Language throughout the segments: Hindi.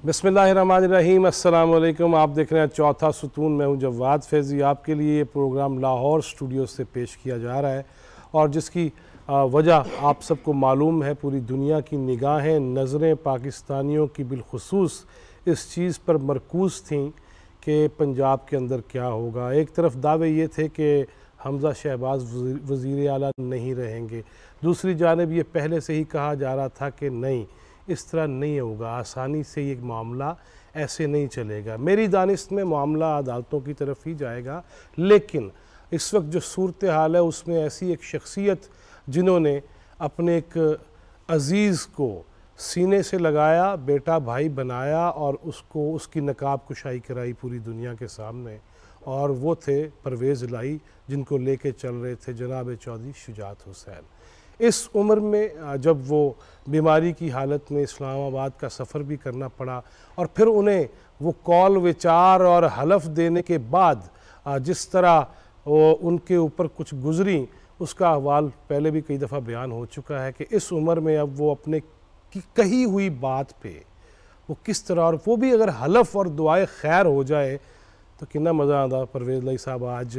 बिस्मिल्लाहिर्रहमानिर्रहीम, अस्सलाम वालेकुम। आप देख रहे हैं चौथा सुतून। मैं हूं जवाद फैज़ी। आपके लिए ये प्रोग्राम लाहौर स्टूडियो से पेश किया जा रहा है और जिसकी वजह आप सबको मालूम है। पूरी दुनिया की निगाहें, नज़रें पाकिस्तानियों की बिलखुसूस इस चीज़ पर मरकूज़ थीं कि पंजाब के अंदर क्या होगा। एक तरफ दावे ये थे कि हमज़ा शहबाज वज़ीर आला नहीं रहेंगे, दूसरी जानिब ये पहले से ही कहा जा रहा था कि नहीं, इस तरह नहीं होगा, आसानी से ये मामला ऐसे नहीं चलेगा। मेरी दानिश में मामला अदालतों की तरफ ही जाएगा, लेकिन इस वक्त जो सूरत हाल है उसमें ऐसी एक शख्सियत जिन्होंने अपने एक अज़ीज़ को सीने से लगाया, बेटा भाई बनाया और उसको उसकी नकाब कुशाई कराई पूरी दुनिया के सामने, और वो थे परवेज़ इलाही, जिनको लेके चल रहे थे जनाब चौधरी शुजात हुसैन। इस उम्र में जब वो बीमारी की हालत में इस्लामाबाद का सफ़र भी करना पड़ा और फिर उन्हें वो कौल विचार और हलफ देने के बाद जिस तरह वो उनके ऊपर कुछ गुज़री, उसका अहवाल पहले भी कई दफ़ा बयान हो चुका है कि इस उम्र में अब वो अपने की कही हुई बात पे वो किस तरह, और वो भी अगर हलफ और दुआए खैर हो जाए तो कितना मज़ा आता परवेज़ इलाही साहब आज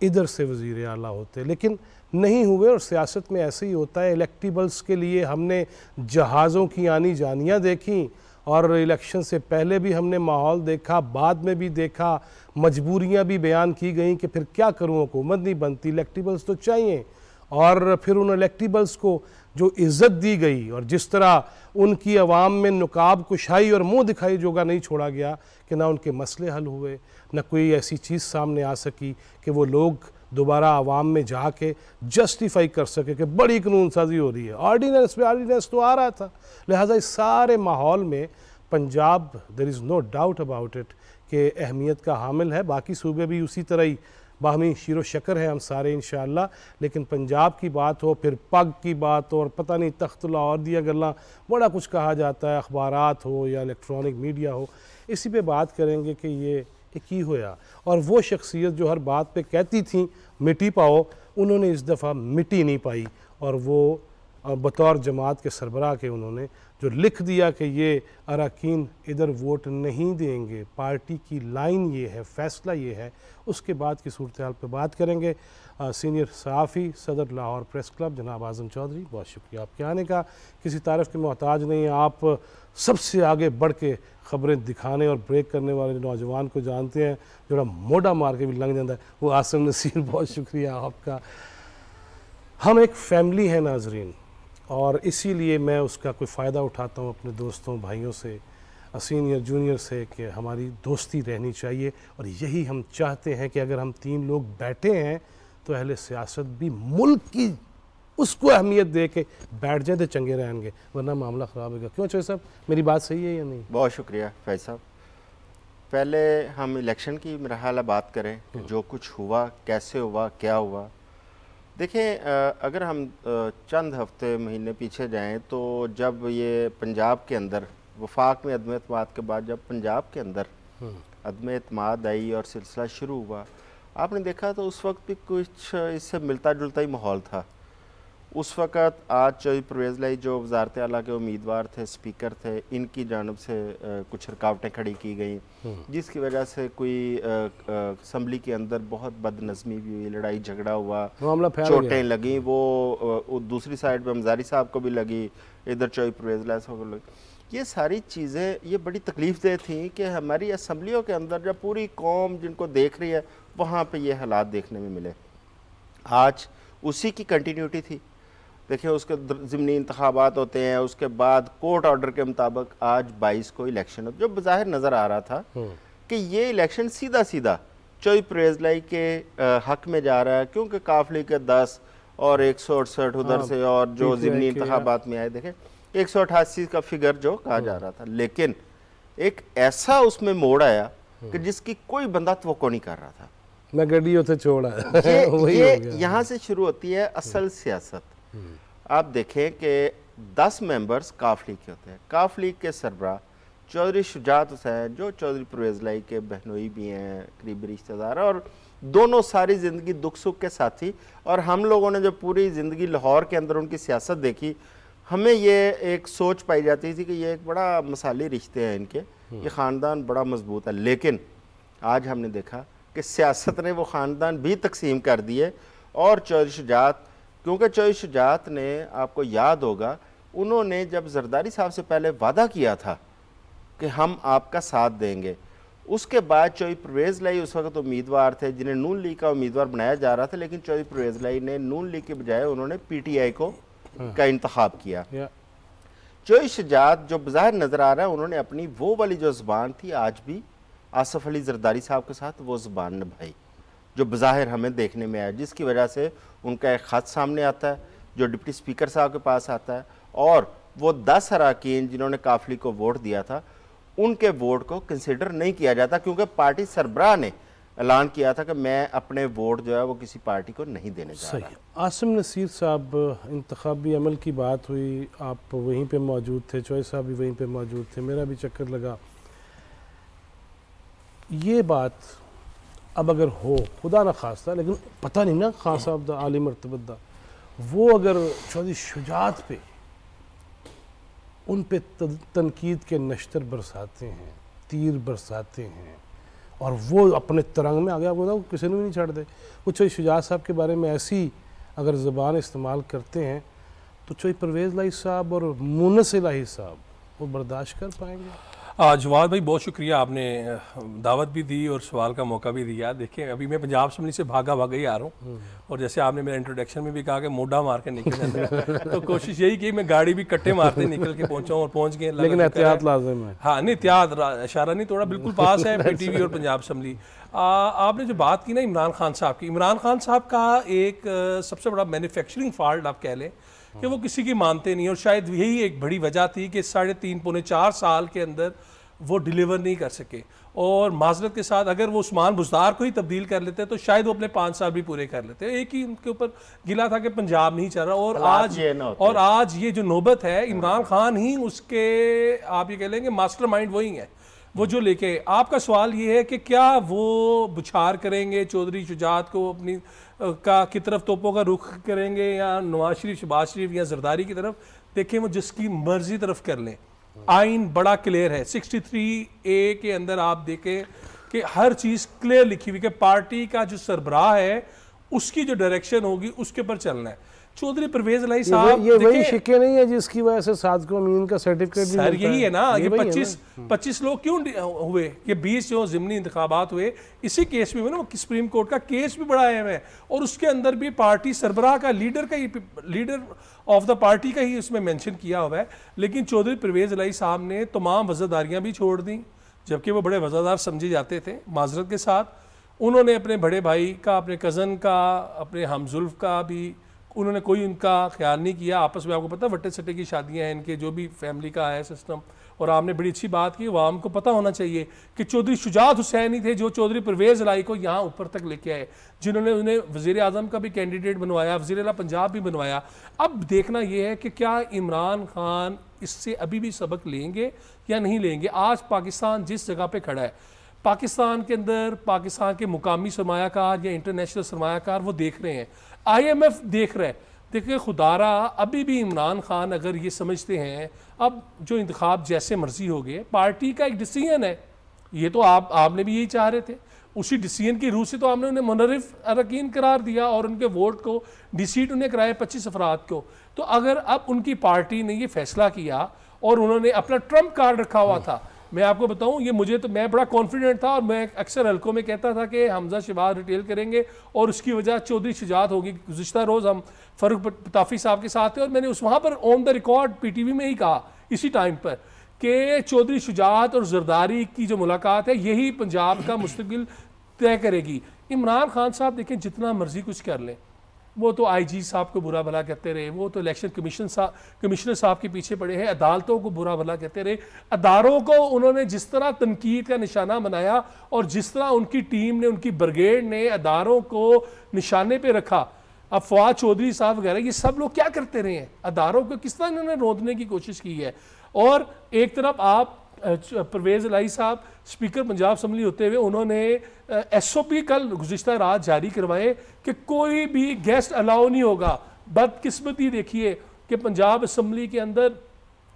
इधर से वज़ीर आला होते, लेकिन नहीं हुए। और सियासत में ऐसे ही होता है। इलेक्टिबल्स के लिए हमने जहाज़ों की आनी जानियाँ देखी और इलेक्शन से पहले भी हमने माहौल देखा, बाद में भी देखा, मजबूरियाँ भी बयान की गई कि फिर क्या करूँ, हुकूमत नहीं बनती, इलेक्टिबल्स तो चाहिए। और फिर उन इलेक्टिबल्स को जो इज़्ज़त दी गई और जिस तरह उनकी आवाम में नकाब कुशाई और मुँह दिखाई जोगा नहीं छोड़ा गया कि ना उनके मसले हल हुए, ना कोई ऐसी चीज़ सामने आ सकी कि वो लोग दोबारा आवाम में जाके जस्टिफाई कर सके कि बड़ी कानून साजी हो रही है। ऑर्डीनेंस तो आ रहा था। लिहाजा इस सारे माहौल में Punjab, there is no doubt about it, कि अहमियत का हामिल है। बाकी सूबे भी उसी तरह ही बाहमी शीरो शकर है हम सारे इंशाअल्लाह, लेकिन पंजाब की बात हो, फिर पग की बात हो, और पता नहीं तख्त लाहौर दिया गल्ला बड़ा कुछ कहा जाता है, अखबारात हो या इलेक्ट्रॉनिक मीडिया हो, इसी पे बात करेंगे कि ये की होया। और वो शख्सियत जो हर बात पे कहती थी मिटी पाओ, उन्होंने इस दफ़ा मिटी नहीं पाई, और वो बतौर जमात के सरबराह के उन्होंने जो लिख दिया कि ये अरकान इधर वोट नहीं देंगे, पार्टी की लाइन ये है, फ़ैसला ये है। उसके बाद की सूरत हाल पर बात करेंगे। सीनियर सहाफ़ी, सदर लाहौर प्रेस क्लब जनाब आज़म चौधरी, बहुत शुक्रिया आपके आने का। किसी तारीफ़ के मोहताज नहीं है, आप सबसे आगे बढ़ के ख़बरें दिखाने और ब्रेक करने वाले नौजवान को जानते हैं, जो मोटा मार के भी लंघ जाता है, वो आसिम नसीर, बहुत शुक्रिया आपका। हम एक फ़ैमिली है नाजरीन, और इसीलिए मैं उसका कोई फ़ायदा उठाता हूँ अपने दोस्तों भाइयों से, सीनियर जूनियर से, कि हमारी दोस्ती रहनी चाहिए। और यही हम चाहते हैं कि अगर हम तीन लोग बैठे हैं तो अहले सियासत भी मुल्क की उसको अहमियत दे के बैठ जाए तो चंगे रहेंगे, वरना मामला ख़राब होगा। क्यों चौधरी साहब, मेरी बात सही है या नहीं? बहुत शुक्रिया फैज़ साहब। पहले हम इलेक्शन की मेरा हाल बात करें कि जो कुछ हुआ, कैसे हुआ, क्या हुआ। देखें, अगर हम चंद हफ्ते महीने पीछे जाएं तो जब ये पंजाब के अंदर वफाक में अदम एतमाद के बाद जब पंजाब के अंदर अदम एतमाद आई और सिलसिला शुरू हुआ, आपने देखा तो उस वक्त भी कुछ इससे मिलता जुलता ही माहौल था। उस वक़्त आज चौधरी परवेज़ इलाही जो वज़ारत आला के उम्मीदवार थे, स्पीकर थे, इनकी जानब से कुछ रुकावटें खड़ी की गई, जिसकी वजह से कोई असम्बली के अंदर बहुत बदनज़मी भी हुई, लड़ाई झगड़ा हुआ, चोटें लगी। वो दूसरी साइड पर मज़ारी साहब को भी लगी, इधर चौधरी परवेज़ इलाही साहब को लगी। ये सारी चीज़ें ये बड़ी तकलीफ़ दे थी कि हमारी असम्बलियों के अंदर जब पूरी कौम जिनको देख रही है वहाँ पर ये हालात देखने में मिले। आज उसी की कंटिन्यूटी थी। देखिए, उसके ज़िमनी इंतखाबात होते हैं, उसके बाद कोर्ट ऑर्डर के मुताबिक आज 22 को इलेक्शन है, जो बज़ाहिर नज़र आ रहा था कि ये इलेक्शन सीधा सीधा चौधरी परवेज़ इलाही के हक़ में जा रहा है, क्योंकि काफिले के 10 और 168 उधर से, और जो ज़िमनी इंतखाबात में आए, देखें 188 का फिगर जो कहा जा रहा था, लेकिन एक ऐसा उसमें मोड़ आया कि जिसकी कोई बंदा तवक्को नहीं कर रहा था। मैं गड्डी उसे छोड़ा ये यहाँ से शुरू होती है असल सियासत। आप देखें कि 10 मेंबर्स काफ लीग के होते हैं। काफ लीग के सरबराह चौधरी शुजात हुसैन, जो चौधरी परवेज़ इलाही के बहनोई भी हैं, करीबी रिश्तेदार, और दोनों सारी ज़िंदगी दुख सुख के साथी। और हम लोगों ने जो पूरी ज़िंदगी लाहौर के अंदर उनकी सियासत देखी, हमें ये एक सोच पाई जाती थी कि ये एक बड़ा मसाली रिश्ते हैं इनके, ये ख़ानदान बड़ा मजबूत है, लेकिन आज हमने देखा कि सियासत ने वो ख़ानदान भी तकसीम कर दिए। और चौधरी शुजात, क्योंकि चौधरी शुजात ने, आपको याद होगा, उन्होंने जब जरदारी साहब से पहले वादा किया था कि हम आपका साथ देंगे, उसके बाद चौधरी परवेज़ लाई उस वक्त उम्मीदवार थे जिन्हें नून लीग का उम्मीदवार बनाया जा रहा था, लेकिन चौधरी परवेज़ लाई ने नून लीग के बजाय उन्होंने PTI को का इंतखाब किया। चौधरी शुजात जो बज़ाहिर नज़र आ रहा है, उन्होंने अपनी वो वाली जो ज़ुबान थी आज भी आसफ़ अली ज़रदारी साहब के साथ वो ज़ुबान निभाई जो बज़ाहिर हमें देखने में आया, जिसकी वजह से उनका एक ख़त सामने आता है जो डिप्टी स्पीकर साहब के पास आता है, और वो 10 अरकान जिन्होंने काफिले को वोट दिया था उनके वोट को कंसिडर नहीं किया जाता, क्योंकि पार्टी सरबराह ने ऐलान किया था कि मैं अपने वोट जो है वो किसी पार्टी को नहीं देने जा रहा। आसिम नसीर साहब, इंतखाबी अमल की बात हुई, आप वहीं पे मौजूद थे, चौधरी साहब भी वहीं पे मौजूद थे, मेरा भी चक्कर लगा। ये बात अब अगर हो, खुदा न खास्ता, लेकिन पता नहीं ना, खान साहब दा आली मरतबत दा, वो अगर चौधरी शुजात पे उन पे तनकीद के नश्तर बरसाते हैं, तीर बरसाते हैं, और वो अपने तरंग में आ गया, वो किसी ने भी नहीं छाड़ दे। वो चौधरी शुजात साहब के बारे में ऐसी अगर ज़बान इस्तेमाल करते हैं तो चौधरी परवेज़ लाई साहब और मुनस इलाही साहब वो बर्दाश्त कर पाएंगे? जवाद भाई बहुत शुक्रिया, आपने दावत भी दी और सवाल का मौका भी दिया। देखें, अभी मैं पंजाब असम्बली से भागा ही आ रहा हूँ, और जैसे आपने मेरे इंट्रोडक्शन में भी कहा कि मोड़ा मार के निकल जाता तो कोशिश यही की मैं गाड़ी भी कट्टे मारते निकल के पहुँचा और पहुँच गए, लेकिन एहतियात लाज़िम है। हाँ नहीं, एहतियात इशारा नहीं तोड़ा, बिल्कुल पास है PTV और पंजाब असम्बली। आपने जो बात की ना इमरान खान साहब की, इमरान खान साहब का एक सबसे बड़ा मैन्युफैक्चरिंग फॉल्ट आप कह लें कि वो किसी की मानते नहीं, और शायद यही एक बड़ी वजह थी कि 3.5 पौने 4 साल के अंदर वो डिलीवर नहीं कर सके। और माजरत के साथ अगर वो उस्मान बुज़दार को ही तब्दील कर लेते तो शायद वो अपने 5 साल भी पूरे कर लेते। एक ही उनके ऊपर गिला था कि पंजाब नहीं चल रहा, और आज ये जो नौबत है, इमरान खान ही उसके, आप ये कह लेंगे मास्टरमाइंड वही है, वो जो लेके। आपका सवाल ये है कि क्या वो बुछार करेंगे चौधरी शुजात को अपनी की तरफ, तोपों का रुख करेंगे, या नवाज शरीफ, शहबाज शरीफ या जरदारी की तरफ? देखें, वो जिसकी मर्जी तरफ कर लें, आइन बड़ा क्लियर है। 63A के अंदर आप देखें कि हर चीज़ क्लियर लिखी हुई कि पार्टी का जो सरबराह है उसकी जो डायरेक्शन होगी उसके ऊपर चलना है। चौधरी परवेज़ इलाही साहब, ये वही शिक्के नहीं है जिसकी वजह से सादिक अमीन का सर्टिफिकेट भी सर यही है ना, ये 25 लोग क्यों हुए, ये 20 जो ज़िमनी इंतखाबात हुए, इसी केस में ना सुप्रीम कोर्ट का केस भी बड़ा अहम है, और उसके अंदर भी पार्टी सरबराह का, लीडर ऑफ द पार्टी का ही उसमें मेंशन किया हुआ है। लेकिन चौधरी परवेज़ इलाही साहब ने तमाम वज़ादारियाँ भी छोड़ दी, जबकि वो बड़े वज़ादार समझे जाते थे। माजरत के साथ उन्होंने अपने बड़े भाई का, अपने कज़न का, अपने हमजुल्फ का भी उन्होंने कोई उनका ख्याल नहीं किया। आपस में आपको पता है वट्टे सट्टे की शादियां हैं इनके, जो भी फैमिली का है सिस्टम। और आपने बड़ी अच्छी बात की, आवाम को पता होना चाहिए कि चौधरी शुजात हुसैन ही थे जो चौधरी परवेज़ इलाही को यहाँ ऊपर तक लेके आए, जिन्होंने उन्हें वज़ीर आज़म का भी कैंडिडेट बनवाया, वज़ीर आला पंजाब भी बनवाया। अब देखना यह है कि क्या इमरान खान इससे अभी भी सबक लेंगे या नहीं लेंगे। आज पाकिस्तान जिस जगह पर खड़ा है, पाकिस्तान के अंदर पाकिस्तान के मुकामी सरमायाकार या इंटरनेशनल सरमायाकार वो देख रहे हैं, IMF देख रहे हैं। देखिए खुदारा, अभी भी इमरान खान अगर ये समझते हैं अब जो इंतखाब जैसे मर्जी हो गए, पार्टी का एक डिसीजन है, ये तो आपने भी यही चाह रहे थे, उसी डिसीजन की रूह से तो आपने उन्हें मुनरिफ अरकान करार दिया और उनके वोट को डिसीट उन्हें कराए 25 अफराद को। तो अगर अब उनकी पार्टी ने ये फैसला किया और उन्होंने अपना ट्रम्प कार्ड रखा हुआ था, मैं आपको बताऊं, ये मुझे तो, मैं बड़ा कॉन्फिडेंट था और मैं अक्सर हल्कों में कहता था कि हमजा शहबाज रिटेल करेंगे और उसकी वजह चौधरी शुजात होगी। गुज़िश्ता रोज़ हम फ़रूक पताफ़ी साहब के साथ थे और मैंने उस वहाँ पर ऑन द रिकॉर्ड PTV में ही कहा इसी टाइम पर कि चौधरी शुजात और जरदारी की जो मुलाकात है यही पंजाब का मुस्तकबिल तय करेगी। इमरान खान साहब देखें, जितना मर्जी कुछ कर लें, वो तो IG साहब को बुरा भला कहते रहे, वो तो इलेक्शन कमिश्नर साहब के पीछे पड़े हैं, अदालतों को बुरा भला कहते रहे, अदारों को उन्होंने जिस तरह तनकीद का निशाना बनाया और जिस तरह उनकी टीम ने, उनकी ब्रिगेड ने अदारों को निशाने पे रखा। अब फवाद चौधरी साहब वगैरह ये सब लोग क्या करते रहे हैं, अदारों को किस तरह इन्होंने रोकने की कोशिश की है। और एक तरफ आप परवेज़ इलाही साहब स्पीकर पंजाब असम्बली होते हुए उन्होंने SOP कल गुज़िश्ता रात जारी करवाए कि कोई भी गेस्ट अलाउ नहीं होगा। बदकिस्मती देखिए कि पंजाब असम्बली के अंदर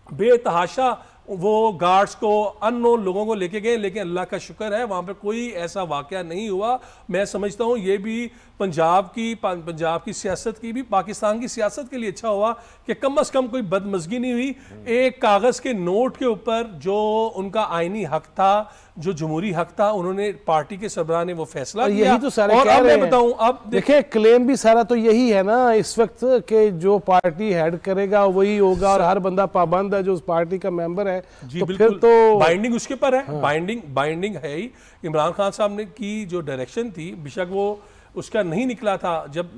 बेतहाशा वो गार्ड्स को अननोन लोगों को लेके गए, लेकिन अल्लाह का शुक्र है वहाँ पे कोई ऐसा वाक़या नहीं हुआ। मैं समझता हूँ ये भी पंजाब की सियासत की भी, पाकिस्तान की सियासत के लिए अच्छा हुआ कि कम से कम कोई बदमज़गी नहीं हुई। एक कागज़ के नोट के ऊपर जो उनका आइनी हक था, जो जमहूरी हक था, उन्होंने पार्टी के सरबराह ने वो फैसला किया। यही तो सारे और कह अब रहे मैं बताऊं, अब देखिए क्लेम भी सारा तो यही है ना इस वक्त कि जो पार्टी हेड करेगा वही होगा और हर बंदा पाबंद है जो उस पार्टी का मेंबर है। जी तो बिल्कुल, फिर तो बाइंडिंग उसके पर है। बाइंडिंग है ही। इमरान खान साहब ने की जो डायरेक्शन थी, बेशक वो उसका नहीं निकला था। जब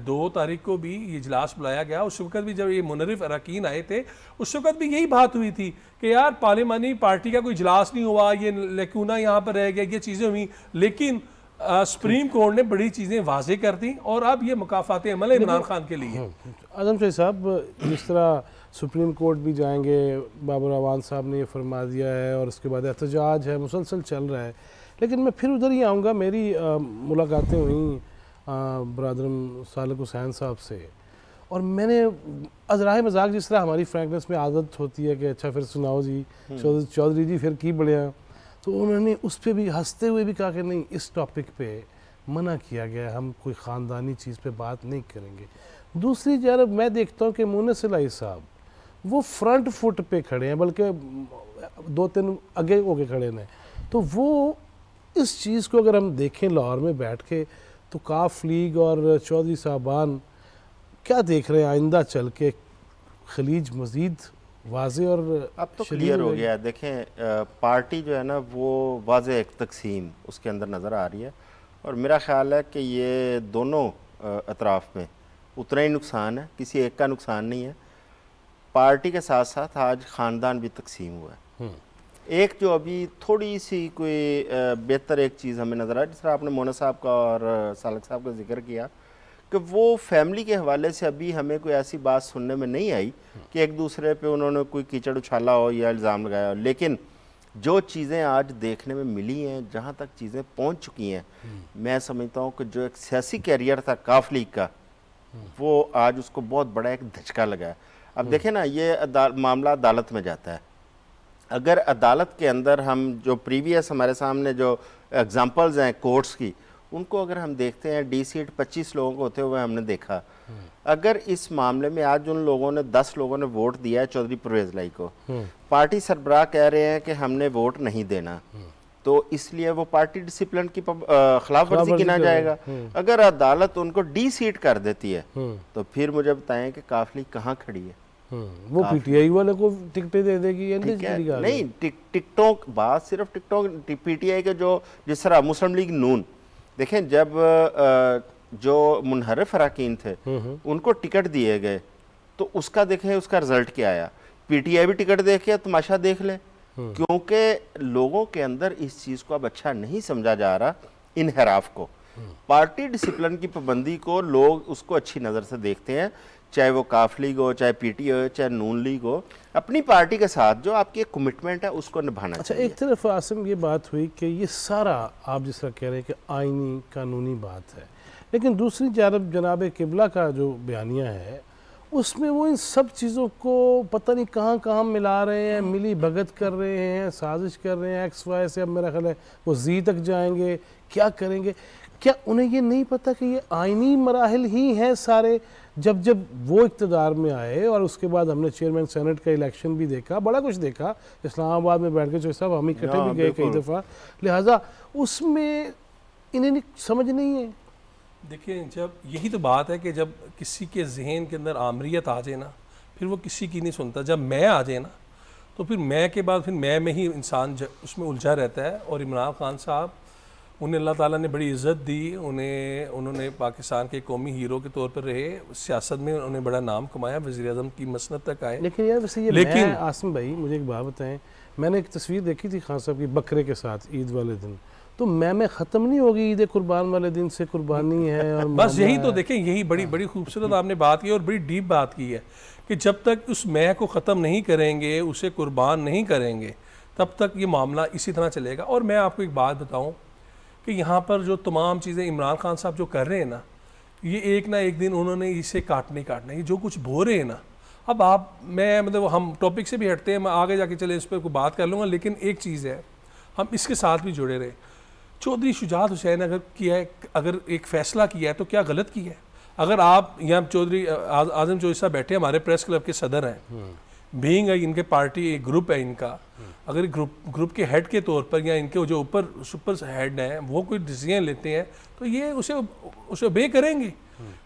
2 तारीख को भी ये इजलास बुलाया गया, उस वक्त भी जब ये मुनरिफ अरकान आए थे, उस वक्त भी यही बात हुई थी कि यार पार्लिमानी पार्टी का कोई इजलास नहीं हुआ, ये लेकुना यहाँ पर रह गया, ये चीज़ें हुई। लेकिन सुप्रीम कोर्ट ने बड़ी चीज़ें वाजे कर दी और अब ये मुकाफात अमल है इमरान खान के लिए। आजम शाह साहब, जिस तरह सुप्रीम कोर्ट भी जाएंगे, बाबर अवान साहब ने ये फरमा दिया है और उसके बाद एहतजाज है, मुसलसल चल रहा है, लेकिन मैं फिर उधर ही आऊँगा। मेरी मुलाकातें हुई बरदरम सालिक हुसैन साहब से और मैंने अजराह मजाक, जिस तरह हमारी फ्रैंकनेस में आदत होती है कि अच्छा फिर सुनाओ जी चौधरी जी फिर की बढ़िया, तो उन्होंने उस पर भी हंसते हुए भी कहा कि नहीं, इस टॉपिक पे मना किया गया, हम कोई ख़ानदानी चीज़ पे बात नहीं करेंगे। दूसरी जानब मैं देखता हूँ कि मुनस इलाही साहब वो फ्रंट फुट पे खड़े हैं, बल्कि 2-3 आगे होके खड़े हैं। तो वो इस चीज़ को अगर हम देखें लाहौर में बैठ के, तो काफ लीग और चौधरी साहबान क्या देख रहे हैं आइंदा चल के? खलीज मज़ीद वाज़े और अब तो क्लियर हो गया है। देखें पार्टी जो है ना वो वाज़े एक तकसीम उसके अंदर नज़र आ रही है और मेरा ख़्याल है कि ये दोनों अतराफ़ में उतना ही नुकसान है, किसी एक का नुकसान नहीं है। पार्टी के साथ साथ आज ख़ानदान भी तकसीम हुआ है। एक जो अभी थोड़ी सी कोई बेहतर एक चीज़ हमें नज़र आ, जिस तरह आपने मोना साहब का और सालक साहब का जिक्र किया कि वो फैमिली के हवाले से अभी हमें कोई ऐसी बात सुनने में नहीं आई कि एक दूसरे पे उन्होंने कोई कीचड़ उछाला हो या इल्ज़ाम लगाया हो। लेकिन जो चीज़ें आज देखने में मिली हैं, जहाँ तक चीज़ें पहुँच चुकी हैं, मैं समझता हूँ कि जो एक सियासी कैरियर था काफ लीग का, वो आज उसको बहुत बड़ा एक धचका लगा है। अब देखें ना, ये मामला अदालत में जाता है। अगर अदालत के अंदर हम जो प्रीवियस हमारे सामने जो एग्जांपल्स हैं कोर्ट्स की, उनको अगर हम देखते हैं, डी सीट 25 लोगों को होते हुए हमने देखा। अगर इस मामले में आज उन लोगों ने 10 लोगों ने वोट दिया है चौधरी परवेज़ लाई को, पार्टी सरबराह कह रहे हैं कि हमने वोट नहीं देना, तो इसलिए वो पार्टी डिसिप्लिन की खिलाफ वर्जी गिना जाएगा। अगर अदालत उनको डी सीट कर देती है तो फिर मुझे बताएं कि काफली कहाँ खड़ी है? वो पीटीआई वाले को टिकटें दे देगी या नहीं? टिकटों बात सिर्फ टिकटों पीटीआई के जो जिस तरह मुस्लिम लीग नून, देखें जब जो मुनहरिफ अरकान थे उनको टिकट दिए गए तो उसका देखें उसका रिजल्ट क्या आया। पीटीआई भी टिकट दे के तमाशा देख ले, क्योंकि लोगों के अंदर इस चीज़ को अब अच्छा नहीं समझा जा रहा, इनहराफ को, पार्टी डिसिप्लिन की पाबंदी को लोग उसको अच्छी नज़र से देखते हैं। चाहे वो काफ लीग हो, चाहे पीटीआई हो, चाहे नून लीग हो, अपनी पार्टी के साथ जो आपकी एक कमिटमेंट है उसको निभाना चाहिए। एक तरफ आसिम ये बात हुई कि ये सारा आप जिस तरह कह रहे हैं कि आइनी कानूनी बात है, लेकिन दूसरी जानब जनाब किबला का जो बयानिया है उसमें वो इन सब चीज़ों को पता नहीं कहाँ कहाँ मिला रहे हैं, मिली भगत कर रहे हैं, साजिश कर रहे हैं, एक्स वाई से अब मेरा ख्याल है वो जी तक जाएंगे, क्या करेंगे? क्या उन्हें ये नहीं पता कि ये आइनी मराहिल ही हैं सारे? जब जब वो इक़्तिदार में आए और उसके बाद हमने चेयरमैन सेनेट का इलेक्शन भी देखा, बड़ा कुछ देखा, इस्लामाबाद में बैठ के जो साहब हम इकट्ठे भी गए कई दफ़ा, लिहाजा उसमें इन्हें समझ नहीं है। देखिए, जब यही तो बात है कि जब किसी के जहन के अंदर आमरीत आ जाए ना, फिर वो किसी की नहीं सुनता। जब मैं आ जाए ना तो फिर मैं के बाद फिर मैं में ही इंसान उसमें उलझा रहता है। और इमरान खान साहब, उन्हें अल्लाह ताला ने बड़ी इज़्ज़त दी, उन्होंने पाकिस्तान के कौमी हीरो के तौर पर रहे, सियासत में उन्होंने बड़ा नाम कमाया, वज़ीर आज़म की मसनद तक आए। लेकिन यार वैसे ये लेकिन आसिम भाई मुझे एक बात बताएं, मैंने एक तस्वीर देखी थी खान साहब की बकरे के साथ ईद वाले दिन, तो मैं ख़त्म नहीं होगी ईद कुर्बान वाले दिन से कुर्बानी है और बस यही तो देखें, यही बड़ी बड़ी खूबसूरत आपने बात की और बड़ी डीप बात की है कि जब तक उस मैं को ख़त्म नहीं करेंगे, उसे कुर्बान नहीं करेंगे, तब तक ये मामला इसी तरह चलेगा। और मैं आपको एक बात बताऊं कि यहाँ पर जो तमाम चीज़ें इमरान खान साहब जो कर रहे हैं ना, ये एक ना एक दिन उन्होंने इसे काटना ही, जो कुछ बो रहे हैं ना, अब मैं मतलब हम टॉपिक से भी हटते हैं, मैं आगे जाके चले इस पर कोई बात कर लूँगा, लेकिन एक चीज़ है, हम इसके साथ भी जुड़े रहे। चौधरी शुजात हुसैन अगर किया है, अगर एक फ़ैसला किया है तो क्या गलत किया है? अगर आप यहाँ चौधरी आज़म चौधरी साहब बैठे हमारे प्रेस क्लब के सदर हैं, बीइंग इनके पार्टी एक ग्रुप है इनका, अगर ग्रुप के हेड के तौर पर या इनके जो ऊपर सुपर हेड हैं वो कोई डिसीजन लेते हैं तो ये उसे ओबे करेंगे।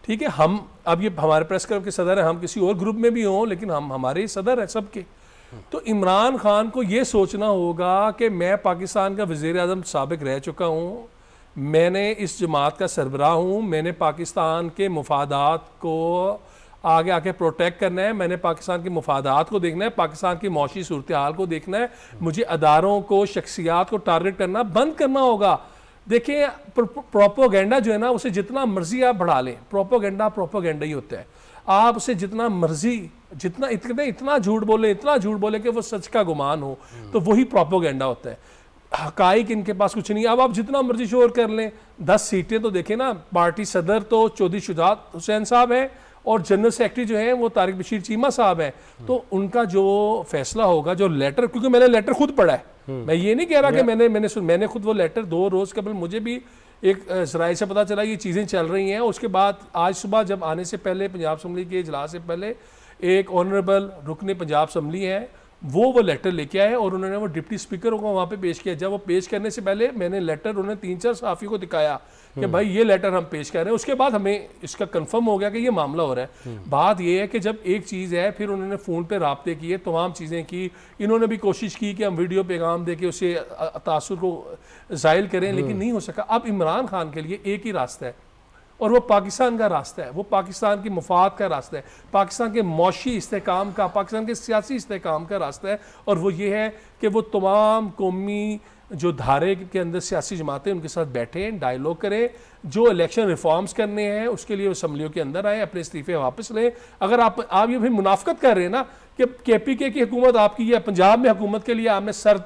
ठीक है, हम अब ये हमारे प्रेस क्लब के सदर हैं, हम किसी और ग्रुप में भी हों लेकिन हम हमारे ही सदर हैं सबके। तो इमरान खान को ये सोचना होगा कि मैं पाकिस्तान का वज़ीर आज़म साबिक रह चुका हूँ, मैंने इस जमात का सरबराह हूँ, मैंने पाकिस्तान के मुफादात को आगे आके प्रोटेक्ट करना है, मैंने पाकिस्तान के मुफादात को देखना है, पाकिस्तान की मौशी सूरत हाल को देखना है, मुझे अदारों को, शख्सियात को टारगेट करना बंद करना होगा। देखिए प्रोपोगेंडा जो है ना, उसे जितना मर्जी आप बढ़ा लें, प्रोपोगेंडा ही होता है। आप उसे जितना मर्जी इतना झूठ बोले कि वो सच का गुमान हो, तो वही प्रोपोगेंडा होता है। हकाइक इनके पास कुछ नहीं। अब आप जितना मर्जी शोर कर लें, 10 सीटें तो देखें ना, पार्टी सदर तो चौधरी शुजात हुसैन साहब है और जनरल सेक्रेटरी जो है वो तारिक बशीर चीमा साहब हैं। तो उनका जो फैसला होगा, जो लेटर, क्योंकि मैंने लेटर खुद पढ़ा है, मैं ये नहीं कह रहा कि मैंने खुद वो लेटर 2 रोज़ कबल मुझे भी एक ज़राए से पता चला ये चीज़ें चल रही हैं। उसके बाद आज सुबह जब आने से पहले पंजाब असम्बली के इजलास से पहले एक ऑनरेबल रुकने पंजाब असम्बली है, वो लेटर लेके आए और उन्होंने वो डिप्टी स्पीकर को वहाँ पे पेश किया। जब वो पेश करने से पहले मैंने लेटर उन्होंने 3-4 सहाफ़ी को दिखाया कि भाई ये लेटर हम पेश कर रहे हैं। उसके बाद हमें इसका कंफर्म हो गया कि ये मामला हो रहा है। बात ये है कि जब एक चीज़ है, फिर उन्होंने फ़ोन पे राब्ते किए, तमाम चीज़ें की, इन्होंने भी कोशिश की कि हम वीडियो पैगाम दे के उसे तासुर को ज़ाहिल करें, लेकिन नहीं हो सका। अब इमरान खान के लिए एक ही रास्ता है और वो पाकिस्तान का रास्ता है, वो पाकिस्तान की मुफाद का रास्ता है, पाकिस्तान के मौशी इस्तेकाम का, पाकिस्तान के सियासी इस्तेकाम का रास्ता है। और वो ये है कि वो तमाम कौमी जो धारे के अंदर सियासी जमातें उनके साथ बैठें, डायलॉग करें, जो इलेक्शन रिफॉर्म्स करने हैं उसके लिए असम्बलियों के अंदर आए, अपने इस्तीफे वापस लें। अगर आप ये भी मुनाफकत कर रहे हैं ना कि KPK की हुकूमत आपकी है, पंजाब में हुकूमत के लिए आपने सर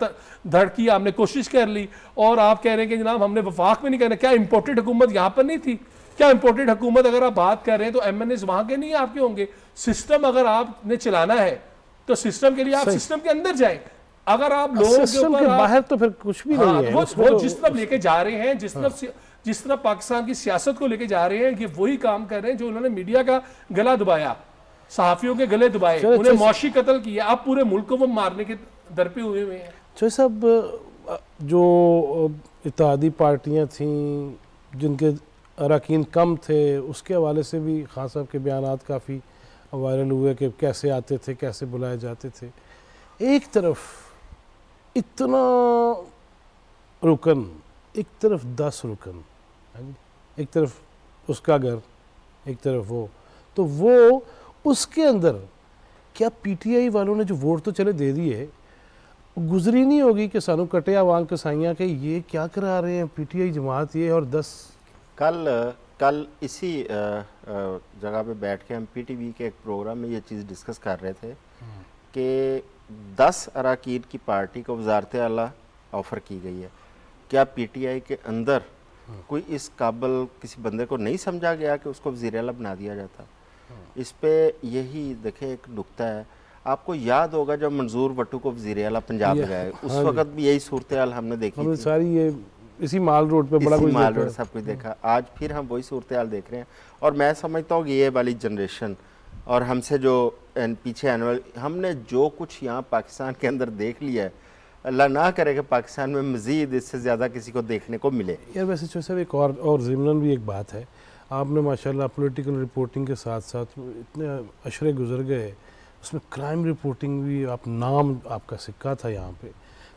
धड़ की, आपने कोशिश कर ली और आप कह रहे हैं कि जनाब हमने वफाक में नहीं करना। क्या इम्पोर्टेड हुकूमत यहाँ पर नहीं थी? क्या इम्पोर्टेड हुकूमत अगर आप बात कर रहे हैं तो MNAs वहाँ के नहीं आपके होंगे। सिस्टम अगर आपने चलाना है तो सिस्टम के लिए आप सिस्टम के अंदर जाएं। अगर आप लोगों के ऊपर बाहर तो फिर कुछ भी नहीं है। वो जिस तरफ लेके जा रहे हैं, जिस तरफ पाकिस्तान की सियासत को लेके जा रहे हैं, ये वही काम कर रहे हैं जो उन्होंने मीडिया का गला दबाया, सहाफियों के गले दबाए, उन्हें मौशी कत्ल किया। आप पूरे मुल्क को वो मारने के दर पे हुए हैं। तो सब जो इत्तेहादी पार्टियां थीं जिनके अरकान कम थे, उसके हवाले से भी खान साहब के बयानात काफ़ी वायरल हुए कि कैसे आते थे, कैसे बुलाए जाते थे। एक तरफ इतना रुकन, एक तरफ 10 रुकन, एक तरफ उसका घर, एक तरफ वो, तो वो उसके अंदर क्या PTI वालों ने जो वोट तो चले दे दिए, गुजरी नहीं होगी कि सानू कटिया वांग कसाइयाँ के ये क्या करा रहे हैं PTI जमात ये। और 10 कल इसी जगह पे बैठ के हम PTV के एक प्रोग्राम में ये चीज़ डिस्कस कर रहे थे कि 10 अरकान की पार्टी को वज़ारत आला ऑफ़र की गई है। क्या PTI के अंदर कोई इस काबिल किसी बंदे को नहीं समझा गया कि उसको वज़ीर आला बना दिया जाता? इस पे यही देखें एक नुक्ता है। आपको याद होगा जब मंजूर भट्टू को वज़ीर आला पंजाब लगाए, उस वक्त भी यही सूरत हाल हमने देखी थी। सारी ये इसी माल रोड पे बड़ा कुछ माल रोड सब कुछ देखा। आज फिर हम वही सूरत हाल देख रहे हैं। और मैं समझता हूँ कि ये वाली जनरेशन और हमसे जो पीछे आने वाले, हमने जो कुछ यहाँ पाकिस्तान के अंदर देख लिया है, अल्लाह ना करे कि पाकिस्तान में मज़ीद इससे ज़्यादा किसी को देखने को मिले। यार वैसे जो साहब एक और ज़िमनन भी एक बात है, आपने माशाल्लाह पॉलिटिकल रिपोर्टिंग के साथ साथ इतने अशरे गुजर गए, उसमें क्राइम रिपोर्टिंग भी आप नाम आपका सिक्का था यहाँ पे।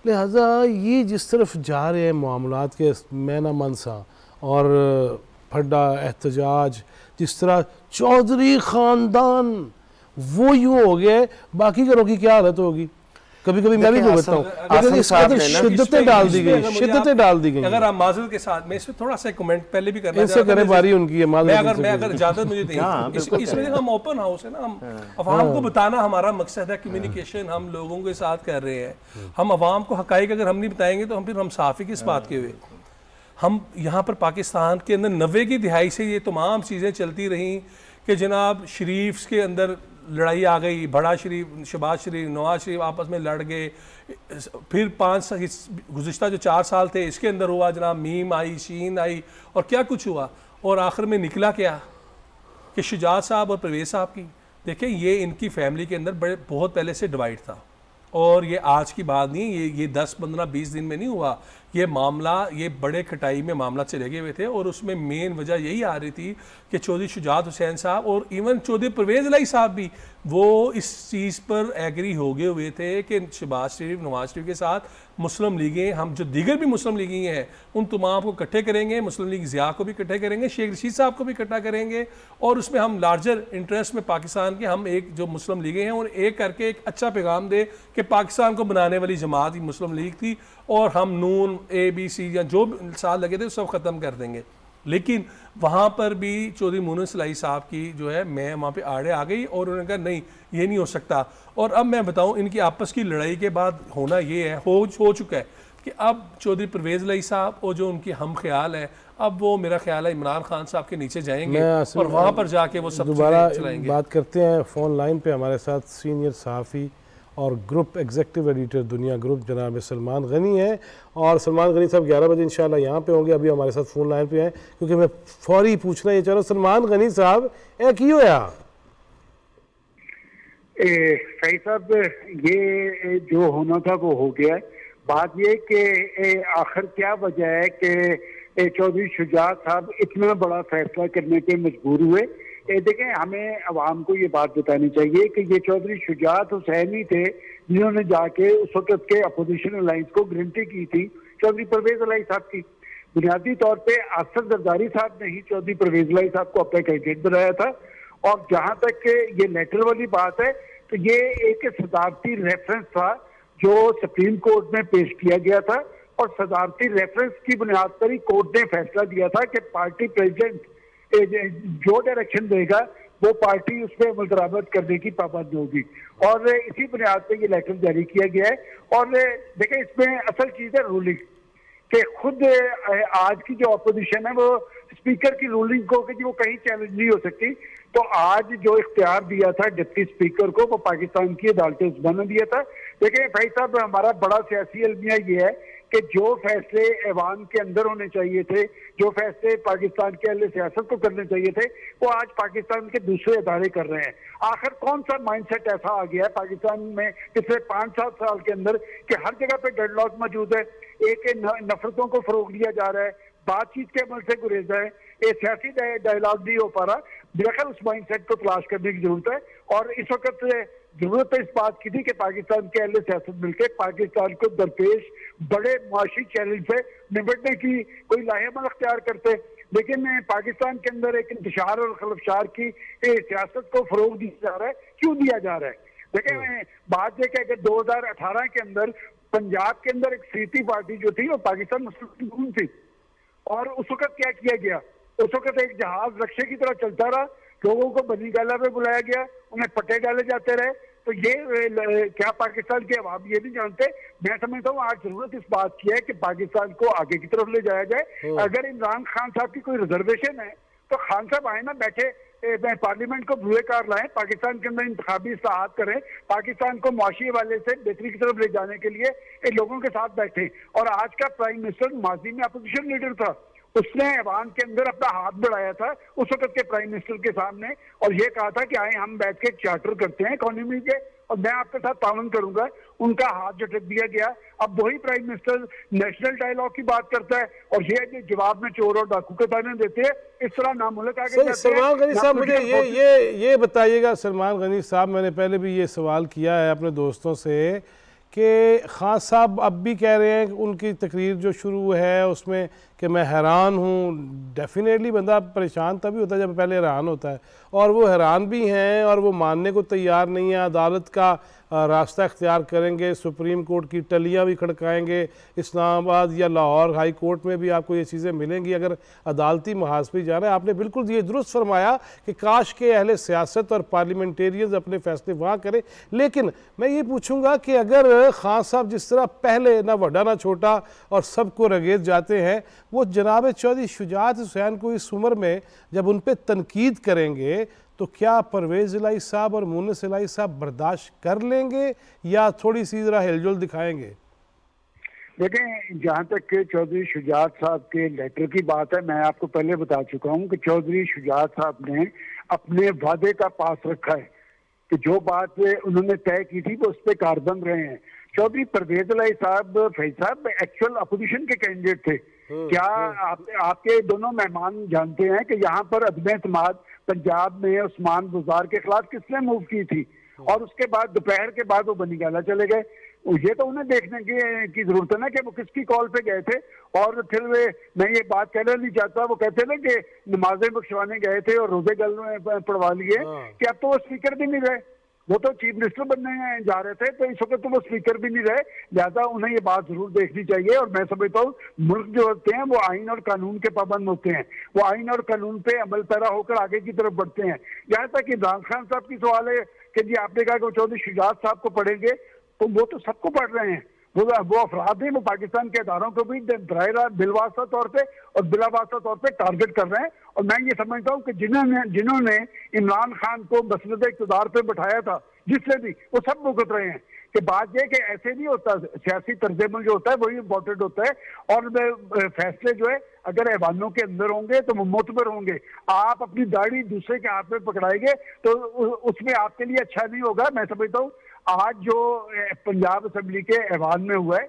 लिहाजा ये जिस तरफ जा रहे हैं मामलात के मैना मनसा और फड्डा एहतजाज, जिस तरह चौधरी ख़ानदान वो यूँ हो गया, बाकी घरों की क्या हालत होगी कभी कभी मैं भी भुगतता हूँ। लेकिन इसके अंदर शिद्दतें डाल दी गई। अगर आप माजरत के साथ, मैं इसमें थोड़ा सा कमेंट पहले भी करना चाहता हूं, बारी उनकी है। मैं अगर इजाजत मुझे दें, इसमें हम ओपन हाउस है ना, हम अवाम को बताना हमारा मकसद है, कम्युनिकेशन हम लोगों के साथ कर रहे हैं। हम अवाम को हकाइक अगर हम नहीं बताएंगे तो हम साफ़ी किस बात के हुए। हम यहाँ पर पाकिस्तान के अंदर 90 की दिहाई से ये तमाम चीज़ें चलती रहीं कि जनाब शरीफ्स के अंदर लड़ाई आ गई, बड़ा शरीफ, शहबाज शरीफ, नवाज शरीफ आपस में लड़ गए, फिर 5 गुज़िश्ता जो 4 साल थे इसके अंदर हुआ जनाब, मीम आई, शीन आई और क्या कुछ हुआ, और आखिर में निकला क्या कि शुजात साहब और परवेज़ साहब की, देखें ये इनकी फैमिली के अंदर बहुत पहले से डिवाइड था, और ये आज की बात नहीं, ये 10, 15, 20 दिन में नहीं हुआ, ये मामला, ये बड़े खटाई में मामला चले गए हुए थे, और उसमें मेन वजह यही आ रही थी कि चौधरी शुजात हुसैन साहब और इवन चौधरी परवेज़ इलाही साहब भी वो इस चीज़ पर एग्री हो गए हुए थे कि शहबाज शरीफ, नवाज शरीफ के साथ मुस्लिम लीगें, हम जो दीगर भी मुस्लिम लीगें हैं उन तमाम को इकट्ठे करेंगे, मुस्लिम लीग ज़िया को भी इकट्ठे करेंगे, शेख रशीद साहब को भी इकट्ठा करेंगे, और उसमें हम लार्जर इंटरेस्ट में पाकिस्तान के हम एक जो मुस्लिम लीगें हैं और एक करके एक अच्छा पैगाम दे कि पाकिस्तान को बनाने वाली जमात ही मुस्लिम लीग थी, और हम नून ABC या जो साल लगे थे सब ख़त्म कर देंगे। लेकिन वहाँ पर भी चौधरी मुनस इलाही साहब की जो है मैं वहाँ पे आड़े आ गई, और उन्होंने कहा नहीं ये नहीं हो सकता। और अब मैं बताऊँ इनकी आपस की लड़ाई के बाद होना ये है, हो चुका है कि अब चौधरी परवेज़ इलाही साहब और जो उनकी हम ख्याल है, अब वो मेरा ख्याल है इमरान खान साहब के नीचे जाएंगे और वहाँ पर जाके वो सब दोबारा चलाएंगे। बात करते हैं फ़ोन लाइन पे हमारे साथ सीनियर सहाफ़ी और ग्रुप एग्जीक्यूटिव एडिटर दुनिया ग्रुप जनाब सलमान गनी है, और सलमान गनी साहब 11 बजे इंशाल्लाह यहाँ पे होंगे, अभी हमारे साथ फ़ोन लाइन पे हैं, क्योंकि मैं फौरी पूछना ये चाह रहा हूँ सलमान गनी साहब ए की होया? सही साहब ये जो होना था वो हो गया है। बात ये कि आखिर क्या वजह है कि चौधरी शुजात साहब इतना बड़ा फैसला करने पे मजबूर हुए। देखें हमें अवाम को ये बात बतानी चाहिए कि ये चौधरी शुजात हुसैन ही थे जिन्होंने जाके उस वक्त के अपोजिशन अलायंस को गारंटी की थी चौधरी परवेज़ इलाही साहब की। बुनियादी तौर पे असद जरदारी साहब ने ही चौधरी परवेज़ इलाही साहब को अपना कैंडिडेट बनाया था, और जहाँ तक ये लेटर वाली बात है तो ये एक सदारती रेफरेंस था जो सुप्रीम कोर्ट में पेश किया गया था, और सदारती रेफरेंस की बुनियाद पर ही कोर्ट ने फैसला दिया था कि पार्टी प्रेसिडेंट जो डायरेक्शन देगा वो पार्टी उसमें अमल करने की पाबंद होगी, और इसी बुनियाद पर ये लेटर जारी किया गया है। और देखें इसमें असल चीज़ है रूलिंग, कि खुद आज की जो अपोजिशन है वो स्पीकर की रूलिंग को कि वो कहीं चैलेंज नहीं हो सकती, तो आज जो इख्तियार दिया था डिप्टी स्पीकर को वो पाकिस्तान की अदालतें उसने दिया था। देखिए भाई साहब हमारा बड़ा सियासी अलमिया ये है कि जो फैसले ऐवान के अंदर होने चाहिए थे, जो फैसले पाकिस्तान के अहले सियासत को करने चाहिए थे, वो आज पाकिस्तान के दूसरे अदारे कर रहे हैं। आखिर कौन सा माइंडसेट ऐसा आ गया है पाकिस्तान में पिछले 5-7 साल के अंदर कि हर जगह पे डेडलॉक मौजूद है, एक नफरतों को फरोग दिया जा रहा है, बातचीत के अमल से गुरेज है, ये सियासी डायलॉग नहीं हो पा रहा। बिल्कुल उस माइंडसेट को तलाश करने की जरूरत है, और इस वक्त जरूरत इस बात की थी कि पाकिस्तान के अहले सियासत मिलकर पाकिस्तान को दरपेश बड़े मुआशी चैलेंज से निपटने की कोई लाहेमल अख्तियार करते, लेकिन पाकिस्तान के अंदर एक इंतशार और खलफशार की सियासत को फरोग दिया जा रहा है। क्यों दिया जा रहा है? देखिए बात यह कि अगर 2018 के अंदर पंजाब के अंदर एक सीटी पार्टी जो थी वो पाकिस्तान मुस्लिम लीग थी, और उस वक्त क्या किया गया, उस वक्त एक जहाज रक्षे की तरह चलता रहा, लोगों को बनी गाला पे बुलाया गया, उन्हें पट्टे डाले जाते रहे। तो ये क्या पाकिस्तान के अवाम ये नहीं जानते? मैं समझता हूँ आज जरूरत इस बात की है कि पाकिस्तान को आगे की तरफ ले जाया जाए। अगर इमरान खान साहब की कोई रिजर्वेशन है तो खान साहब आए ना, बैठे पार्लियामेंट को बुरे कार लाएं, पाकिस्तान के अंदर इंतखाबी इस्लाहात करें, पाकिस्तान को मुआशी हवाले से बेहतरी की तरफ ले जाने के लिए लोगों के साथ बैठे। और आज का प्राइम मिनिस्टर माजी में अपोजिशन लीडर था, उसने ऐवान के अंदर अपना हाथ बढ़ाया था उस वक्त के प्राइम मिनिस्टर के सामने, और ये कहा था कि आए हम बैठ के चार्टर करते हैं इकोनॉमी के और मैं आपके साथ ताउन करूंगा। उनका हाथ झटक दिया गया। अब वही प्राइम मिनिस्टर नेशनल डायलॉग की बात करता है, और ये जवाब में चोर और डाकू के ताने देते हैं। इस तरह नामुल्क आगे जाते हैं। सलमान गनी साहब मुझे ये बताइएगा, सलमान गनी साहब मैंने पहले भी ये सवाल किया है अपने दोस्तों से कि खान साहब अब भी कह रहे हैं कि उनकी तकरीर जो शुरू है उसमें कि मैं हैरान हूँ। डेफिनेटली बंदा परेशान तभी होता है जब पहले हैरान होता है, और वो हैरान भी हैं और वो मानने को तैयार नहीं है। अदालत का रास्ता इख्तियार करेंगे, सुप्रीम कोर्ट की टलियाँ भी खड़काएंगे, इस्लामाबाद या लाहौर हाई कोर्ट में भी आपको ये चीज़ें मिलेंगी अगर अदालती महाज पे जा रहे हैं। आपने बिल्कुल ये दुरुस्त फरमाया कि काश के अहले सियासत और पार्लियामेंटेरियंस अपने फैसले वहाँ करें। लेकिन मैं ये पूछूंगा कि अगर खान साहब जिस तरह पहले ना बड़ा ना छोटा और सबको रगेज जाते हैं, वो जनाब चौधरी शुजात हुसैन को इस उम्र में जब उन पर तनकीद करेंगे तो क्या परवेज़ इलाही साहब और मुनिस इलाही साहब बर्दाश्त कर लेंगे या थोड़ी सी ज़रा हिलजुल दिखाएंगे? देखें, जहाँ तक के चौधरी शुजात साहब के लेटर की बात है, मैं आपको पहले बता चुका हूँ कि चौधरी शुजात साहब ने अपने वादे का पास रखा है कि जो बात उन्होंने तय की थी वो उस पर कारबंद रहे हैं। चौधरी परवेज इलाही साहब, फैज साहब एक्चुअल अपोजिशन के कैंडिडेट थे। क्या आपके दोनों मेहमान जानते हैं कि यहाँ पर अदम एतमाद पंजाब में उस्मान बुज़ार के खिलाफ किसने मूव की थी, और उसके बाद दोपहर के बाद वो बनीगाला चले गए। ये तो उन्हें देखने की जरूरत है ना कि वो किसकी कॉल पे गए थे। और फिर मैं ये बात कहना नहीं चाहता, वो कहते ना कि नमाजें बख्शवाने गए थे और रोजे गल में पढ़वा लिए, कि अब तो वो स्पीकर भी नहीं रहे, वो तो चीफ मिनिस्टर बनने जा रहे थे, तो इस वक्त तो वो स्पीकर भी नहीं रहे। लिहाजा उन्हें ये बात जरूर देखनी चाहिए। और मैं समझता हूँ मुल्क जो होते हैं वो आइन और कानून के पाबंद होते हैं, वो आइन और कानून पे अमल पैरा होकर आगे की तरफ बढ़ते हैं। यहाँ तक इमरान खान साहब की सवाल है कि जी आपने कहा कि चौधरी शुजात साहब को पढ़ेंगे, तो वो तो सबको पढ़ रहे हैं। वो अफराद हैं, वो पाकिस्तान के इदारों को भी बिलवास्ता तौर पे और बिलावास्ता तौर पे टारगेट कर रहे हैं। और मैं ये समझता हूँ कि जिन्होंने इमरान खान को मसनद इक़्तिदार पे बैठाया था, जिससे भी, वो सब भुगत रहे हैं। कि बात यह कि ऐसे नहीं होता, सियासी तर्जुमा जो होता है वही इम्पोर्टेंट होता है। और फैसले जो है अगर ऐवानों के अंदर होंगे तो मुतबर होंगे। आप अपनी दाढ़ी दूसरे के हाथ में पकड़ाएंगे तो उसमें आपके लिए अच्छा नहीं होगा। मैं समझता हूँ आज जो पंजाब असेंबली के ऐवान में हुआ है,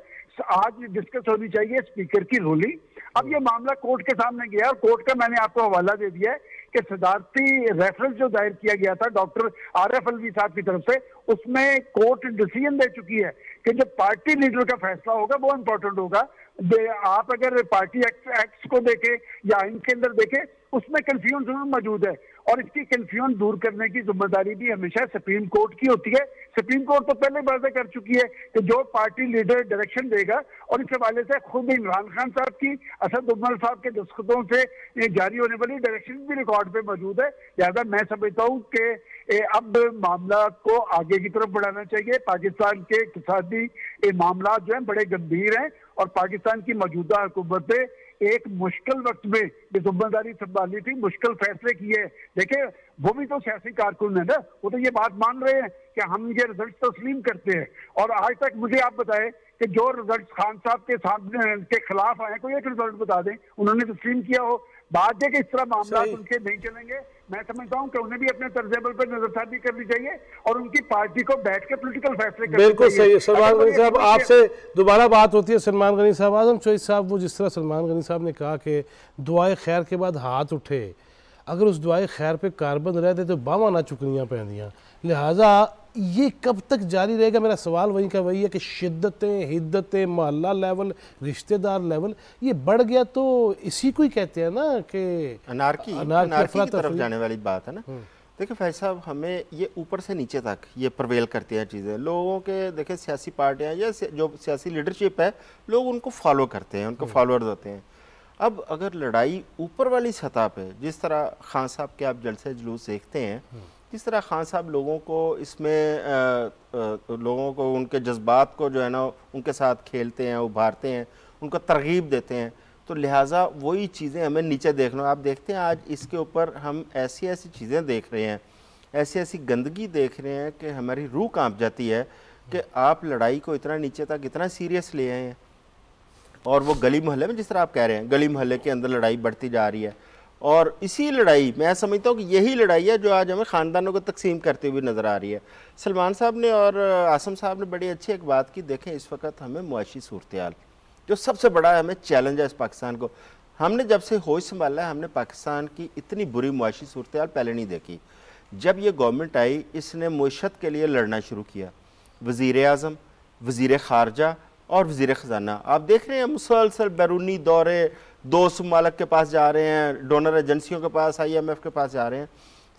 आज डिस्कस होनी चाहिए स्पीकर की रोलिंग। अब ये मामला कोर्ट के सामने गया और कोर्ट का मैंने आपको हवाला दे दिया है कि सदारती रेफरेंस जो दायर किया गया था डॉक्टर आरिफ अलवी साहब की तरफ से, उसमें कोर्ट डिसीजन दे चुकी है कि जो पार्टी लीडर का फैसला होगा वो इम्पोर्टेंट होगा। आप अगर पार्टी एक्ट को देखें या आइन के अंदर देखें, उसमें कंफ्यूजन जरूर मौजूद है और इसकी कंफ्यूजन दूर करने की जिम्मेदारी भी हमेशा सुप्रीम कोर्ट की होती है। सुप्रीम कोर्ट तो पहले वादा कर चुकी है कि जो पार्टी लीडर डायरेक्शन देगा, और इस हवाले से खुद इमरान खान साहब की, असद उमर साहब के दस्तखतों से जारी होने वाली डायरेक्शन भी रिकॉर्ड पे मौजूद है। लिहाजा मैं समझता हूँ कि अब मामला को आगे की तरफ बढ़ाना चाहिए। पाकिस्तान के इक़्तिसादी मामला जो है बड़े गंभीर हैं और पाकिस्तान की मौजूदा हुकूमत ने एक मुश्किल वक्त में ये जिम्मेदारी संभाली थी, मुश्किल फैसले किए। देखिए वो भी तो सियासी कारकुन है ना, वो तो ये बात मान रहे हैं कि हम ये रिजल्ट तस्लीम करते हैं। और आज तक मुझे आप बताएं कि जो रिजल्ट खान साहब के सामने के खिलाफ आए, कोई एक रिजल्ट बता दें उन्होंने तस्लीम किया हो। बात है कि इस तरह मामला उनके नहीं चलेंगे। मैं समझता हूँ कि उन्हें भी अपने तर्ज-ए-अमल पर नजरसानी करनी चाहिए और उनकी पार्टी को बैठ के पॉलिटिकल फैसले करने चाहिए। बिल्कुल सही है सलमान गनी साहब, आपसे दोबारा बात होती है। सलमान गनी साहब, आजम चौधरी साहब, वो जिस तरह सलमान गनी साहब ने कहा कि दुआए खैर के बाद हाथ उठे, अगर उस दुआए खैर पे कारबंद रहते तो बावा ना चुकनियाँ पैंदियाँ। लिहाजा ये कब तक जारी रहेगा? मेरा सवाल वही का वही है कि शिद्दतें, हिद्दतें, मोहल्ला लेवल, रिश्तेदार लेवल ये बढ़ गया तो इसी को ही कहते हैं ना कि अनारकी की तरफ जाने वाली बात है ना। देखिए फैज साहब, हमें ये ऊपर से नीचे तक ये प्रवेल करती हैं चीज़ें लोगों के। देखिए सियासी पार्टियाँ या जो सियासी लीडरशिप है, लोग उनको फॉलो करते हैं, उनको फॉलोअर्स होते हैं। अब अगर लड़ाई ऊपर वाली सतह पे, जिस तरह खान साहब के आप जलसे जुलूस देखते हैं, जिस तरह खान साहब लोगों को इसमें लोगों को उनके जज्बात को जो है ना उनके साथ खेलते हैं, उभारते हैं, उनको तरगीब देते हैं, तो लिहाजा वही चीज़ें हमें नीचे देखना। आप देखते हैं आज इसके ऊपर हम ऐसी ऐसी चीज़ें देख रहे हैं, ऐसी ऐसी गंदगी देख रहे हैं कि हमारी रूह कांप जाती है कि आप लड़ाई को इतना नीचे तक इतना सीरियस ले आए हैं। और वो गली मोहल्ले में, जिस तरह आप कह रहे हैं, गली मोहल्ले के अंदर लड़ाई बढ़ती जा रही है। और इसी लड़ाई मैं समझता हूँ कि यही लड़ाई है जो आज हमें ख़ानदानों को तकसीम करते हुए नज़र आ रही है। सलमान साहब ने और आसम साहब ने बड़ी अच्छी एक बात की। देखें इस वक्त हमें मुआशी सूरत-ए-हाल जो सबसे बड़ा हमें चैलेंज है इस पाकिस्तान को, हमने जब से होश संभाला है, हमने पाकिस्तान की इतनी बुरी मुआशी सूरत-ए-हाल पहले नहीं देखी। जब ये गवर्नमेंट आई, इसने मुईशत के लिए लड़ना शुरू किया। वज़ीर आज़म, वज़ीर ख़ारजा और वज़ीर ख़जाना, आप देख रहे हैं मुसलसल बैरूनी दौरे, दोस्त ममालिक के पास जा रहे हैं, डोनर एजेंसियों के पास, IMF के पास जा रहे हैं,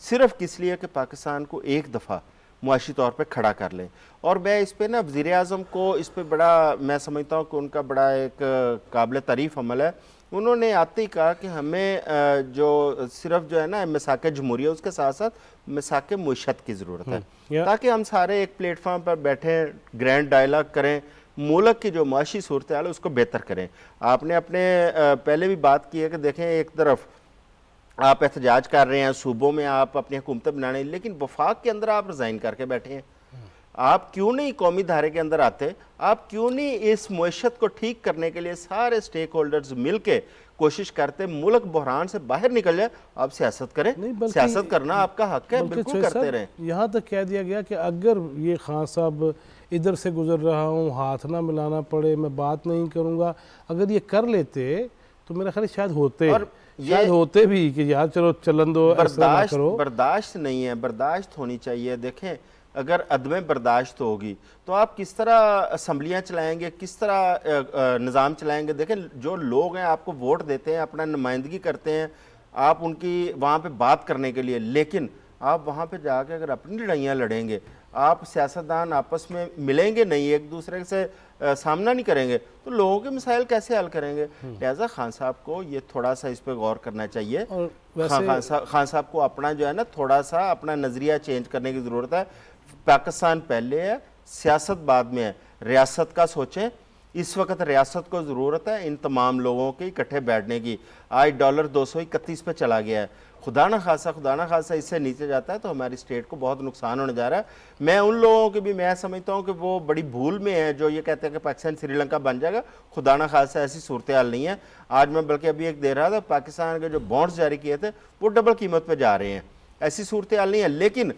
सिर्फ किस लिए कि पाकिस्तान को एक दफ़ा मुआशी तौर पे खड़ा कर लें। और मैं इस पर ना वज़ीर आज़म को इस पर बड़ा, मैं समझता हूँ कि उनका बड़ा एक काबिल तारीफ़ अमल है। उन्होंने आते ही कहा कि हमें जो सिर्फ जो है ना मिसाक जमहूरिया, उसके साथ साथ मिसाक मुईशत की ज़रूरत है, ताकि हम सारे एक प्लेटफार्म पर बैठें, ग्रैंड डायलॉग करें, मुल्क की जो माशी सूरत हाल है उसको बेहतर करें। आपने अपने पहले भी बात की है कि देखें एक तरफ आप एहतजाज कर रहे हैं, सूबों में आप अपनी हुकूमतें बना रहे हैं, लेकिन वफाक के अंदर आप रिज़ाइन करके बैठे हैं। आप क्यों नहीं कौमी धारे के अंदर आते? आप क्यों नहीं इस मुआशत को ठीक करने के लिए सारे स्टेक होल्डर्स मिल के कोशिश करते, मुल्क बहरान से बाहर निकल जाए? आप सियासत करें, सियासत करना आपका हक है, बिल्कुल करते रहें। यहाँ तक कह दिया गया कि अगर ये खान साहब इधर से गुजर रहा हूँ, हाथ ना मिलाना पड़े, मैं बात नहीं करूँगा, अगर ये कर लेते तो मेरा ख्याल शायद होते, और शायद होते भी कि यार चलो चलन दो, बर्दाश्त नहीं है, बर्दाश्त होनी चाहिए। देखें, अगर अदम बर्दाश्त होगी तो आप किस तरह असम्बलियाँ चलाएंगे, किस तरह निज़ाम चलाएंगे? देखें, जो लोग हैं आपको वोट देते हैं, अपना नुमाइंदगी करते हैं, आप उनकी वहाँ पे बात करने के लिए, लेकिन आप वहाँ पे जाके अगर अपनी लड़ाइयाँ लड़ेंगे, आप सियासतदान आपस में मिलेंगे नहीं, एक दूसरे से सामना नहीं करेंगे, तो लोगों के मसाइल कैसे हल करेंगे? लिहाजा खान साहब को ये थोड़ा सा इस पर गौर करना चाहिए। खान साहब को अपना जो है ना, थोड़ा सा अपना नज़रिया चेंज करने की ज़रूरत है। पाकिस्तान पहले है, सियासत बाद में है। रियासत का सोचें, इस वक्त रियासत को ज़रूरत है इन तमाम लोगों के इकट्ठे बैठने की। आज डॉलर 231 पे चला गया है। खुदा न खासा इससे नीचे जाता है तो हमारी स्टेट को बहुत नुकसान होने जा रहा है। मैं उन लोगों के भी मैं समझता हूँ कि वो बड़ी भूल में है जो ये कहते हैं कि पाकिस्तान श्रीलंका बन जाएगा। खुदा न खासा ऐसी सूरत हाल नहीं है। आज मैं बल्कि अभी एक दे रहा था, पाकिस्तान के जो बॉन्ड्स जारी किए थे वो डबल कीमत पर जा रहे हैं। ऐसी सूरत हाल नहीं है। लेकिन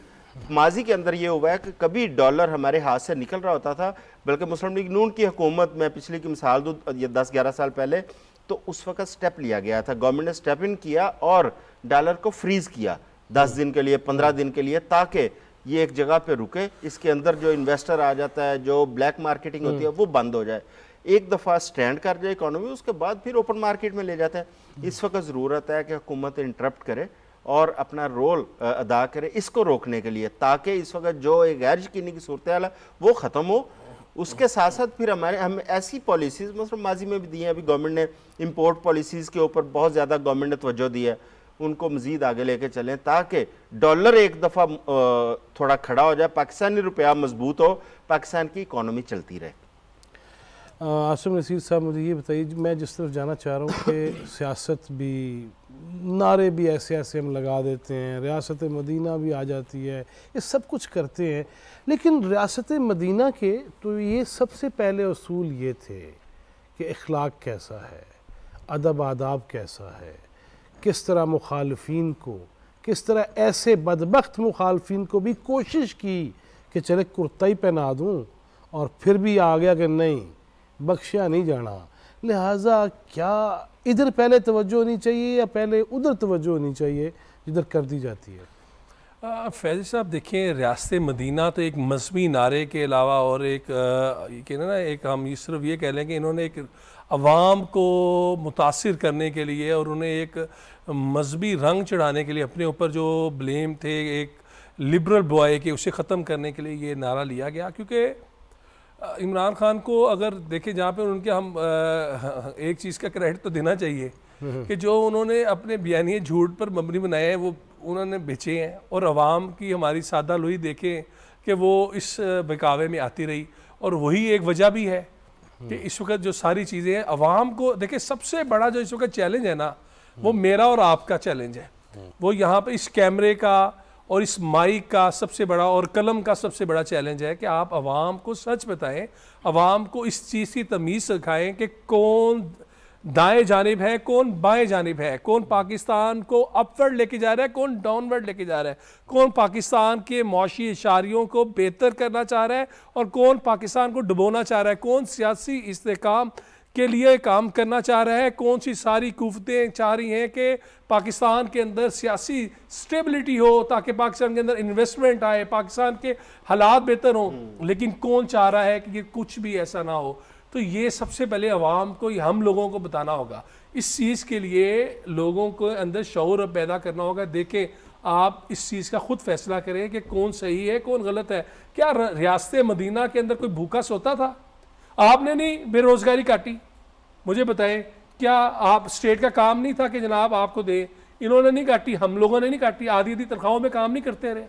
माजी के अंदर ये हुआ है कि कभी डॉलर हमारे हाथ से निकल रहा होता था, बल्कि मुस्लिम लीग नून की हुकूमत में पिछली की मिसाल दूँ, ये 10-11 साल पहले, तो उस वक्त स्टेप लिया गया था, गवर्नमेंट ने स्टेप इन किया और डॉलर को फ्रीज किया 10 दिन के लिए, 15 दिन के लिए, ताकि ये एक जगह पे रुके, इसके अंदर जो इन्वेस्टर आ जाता है, जो ब्लैक मार्केटिंग होती है वो बंद हो जाए। एक दफ़ा स्टैंड कर जाए इकोनॉमी, उसके बाद फिर ओपन मार्केट में ले जाते हैं। इस वक्त ज़रूरत है कि हुकूमत इंटरप्ट करे और अपना रोल अदा करे इसको रोकने के लिए, ताकि इस वक्त जो एक गैर यकीनी की सूरत हाल है वो ख़त्म हो। उसके साथ साथ फिर हम ऐसी पॉलिसीज़ मतलब माजी में भी दी हैं, अभी गवर्नमेंट ने इम्पोर्ट पॉलिसीज़ के ऊपर बहुत ज़्यादा गवर्नमेंट ने तवज्जो दी है, उनको मज़ीद आगे लेके चलें ताकि डॉलर एक दफ़ा थोड़ा खड़ा हो जाए, पाकिस्तानी रुपया मजबूत हो, पाकिस्तान की इकॉनमी चलती रहे। आसिम नसीर साहब, मुझे ये बताइए, मैं जिस तरफ जाना चाह रहा हूँ कि सियासत भी, नारे भी ऐसे ऐसे हम लगा देते हैं, रियासत मदीना भी आ जाती है, ये सब कुछ करते हैं, लेकिन रियासत मदीना के तो ये सबसे पहले उसूल ये थे कि इखलाक कैसा है, अदब आदाब कैसा है, किस तरह मुखालफीन को, किस तरह ऐसे बदबख्त मुखालफीन को भी कोशिश की कि चले कुर्ता ही पहना दूँ, और फिर भी आ गया कि नहीं, बख्शिया नहीं जाना। लिहाजा क्या इधर पहले तवज्जो होनी चाहिए या पहले उधर तवज्जो होनी चाहिए जिधर कर दी जाती है? फैज़ साहब, देखिए, रियासत मदीना तो एक मजहबी नारे के अलावा और एक कहना ना, एक हम ये सिर्फ ये कह लें कि इन्होंने एक अवाम को मुतासिर करने के लिए और उन्हें एक मजहबी रंग चढ़ाने के लिए अपने ऊपर जो ब्लेम थे एक लिबरल बॉय के, उसे ख़त्म करने के लिए ये नारा लिया गया। क्योंकि इमरान खान को अगर देखें, जहाँ पे उनके हम एक चीज़ का क्रेडिट तो देना चाहिए कि जो उन्होंने अपने बयानिए झूठ पर मबनी बनाए हैं वो उन्होंने बेचे हैं, और अवाम की हमारी सादा लुई देखें कि वो इस बहकावे में आती रही, और वही एक वजह भी है कि इस वक्त जो सारी चीज़ें हैं अवाम को, देखिए, सबसे बड़ा जो इस वक्त चैलेंज है ना, वो मेरा और आपका चैलेंज है। वो यहाँ पे इस कैमरे का और इस माइक का सबसे बड़ा और कलम का सबसे बड़ा चैलेंज है कि आप अवाम को सच बताएं, अवाम को इस चीज़ की तमीज़ सिखाएं कि कौन दाएं जानिब है, कौन बाएं जानिब है, कौन पाकिस्तान को अपवर्ड लेके जा रहा है, कौन डाउनवर्ड लेके जा रहा है, कौन पाकिस्तान के मौशी इशारियों को बेहतर करना चाह रहा है और कौन पाकिस्तान को डुबोना चाह रहा है, कौन सियासी इस्तेकाम के लिए काम करना चाह रहा है, कौन सी सारी कुव्वतें चाह रही हैं कि पाकिस्तान के अंदर सियासी स्टेबिलिटी हो ताकि पाकिस्तान के अंदर इन्वेस्टमेंट आए, पाकिस्तान के हालात बेहतर हों, लेकिन कौन चाह रहा है कि कुछ भी ऐसा ना हो। तो ये सबसे पहले अवाम को, हम लोगों को बताना होगा। इस चीज़ के लिए लोगों को अंदर शऊर पैदा करना होगा। देखें, आप इस चीज़ का खुद फैसला करें कि कौन सही है कौन गलत है। क्या रियासत मदीना के अंदर कोई भूखा सोता था? आपने नहीं बेरोज़गारी काटी? मुझे बताएं, क्या आप स्टेट का काम नहीं था कि जनाब आपको दे? इन्होंने नहीं काटी, हम लोगों ने नहीं काटी। आधी आधी तनख्वाहों में काम नहीं करते रहे।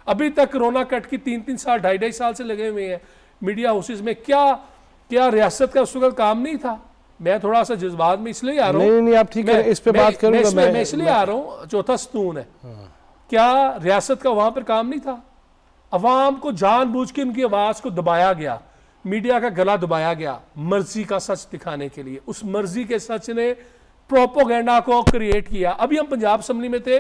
अभी तक कोरोना कट की 3-3 साल 2.5 साल से लगे हुए हैं मीडिया हाउसेज में। क्या रियासत का उस वक्त काम नहीं था? मैं थोड़ा सा जज्बात में इसलिए आ रहा हूँ, नहीं आप ठीक है, इस पे बात करूंगा मैं इसलिए आ रहा हूँ, चौथा सतून है। क्या रियासत का वहां पर काम नहीं था? अवाम को जानबूझ के उनकी आवाज को दबाया गया, मीडिया का गला दबाया गया मर्जी का सच दिखाने के लिए। उस मर्जी के सच ने प्रोपोगेंडा को क्रिएट किया। अभी हम पंजाब असम्बली में थे,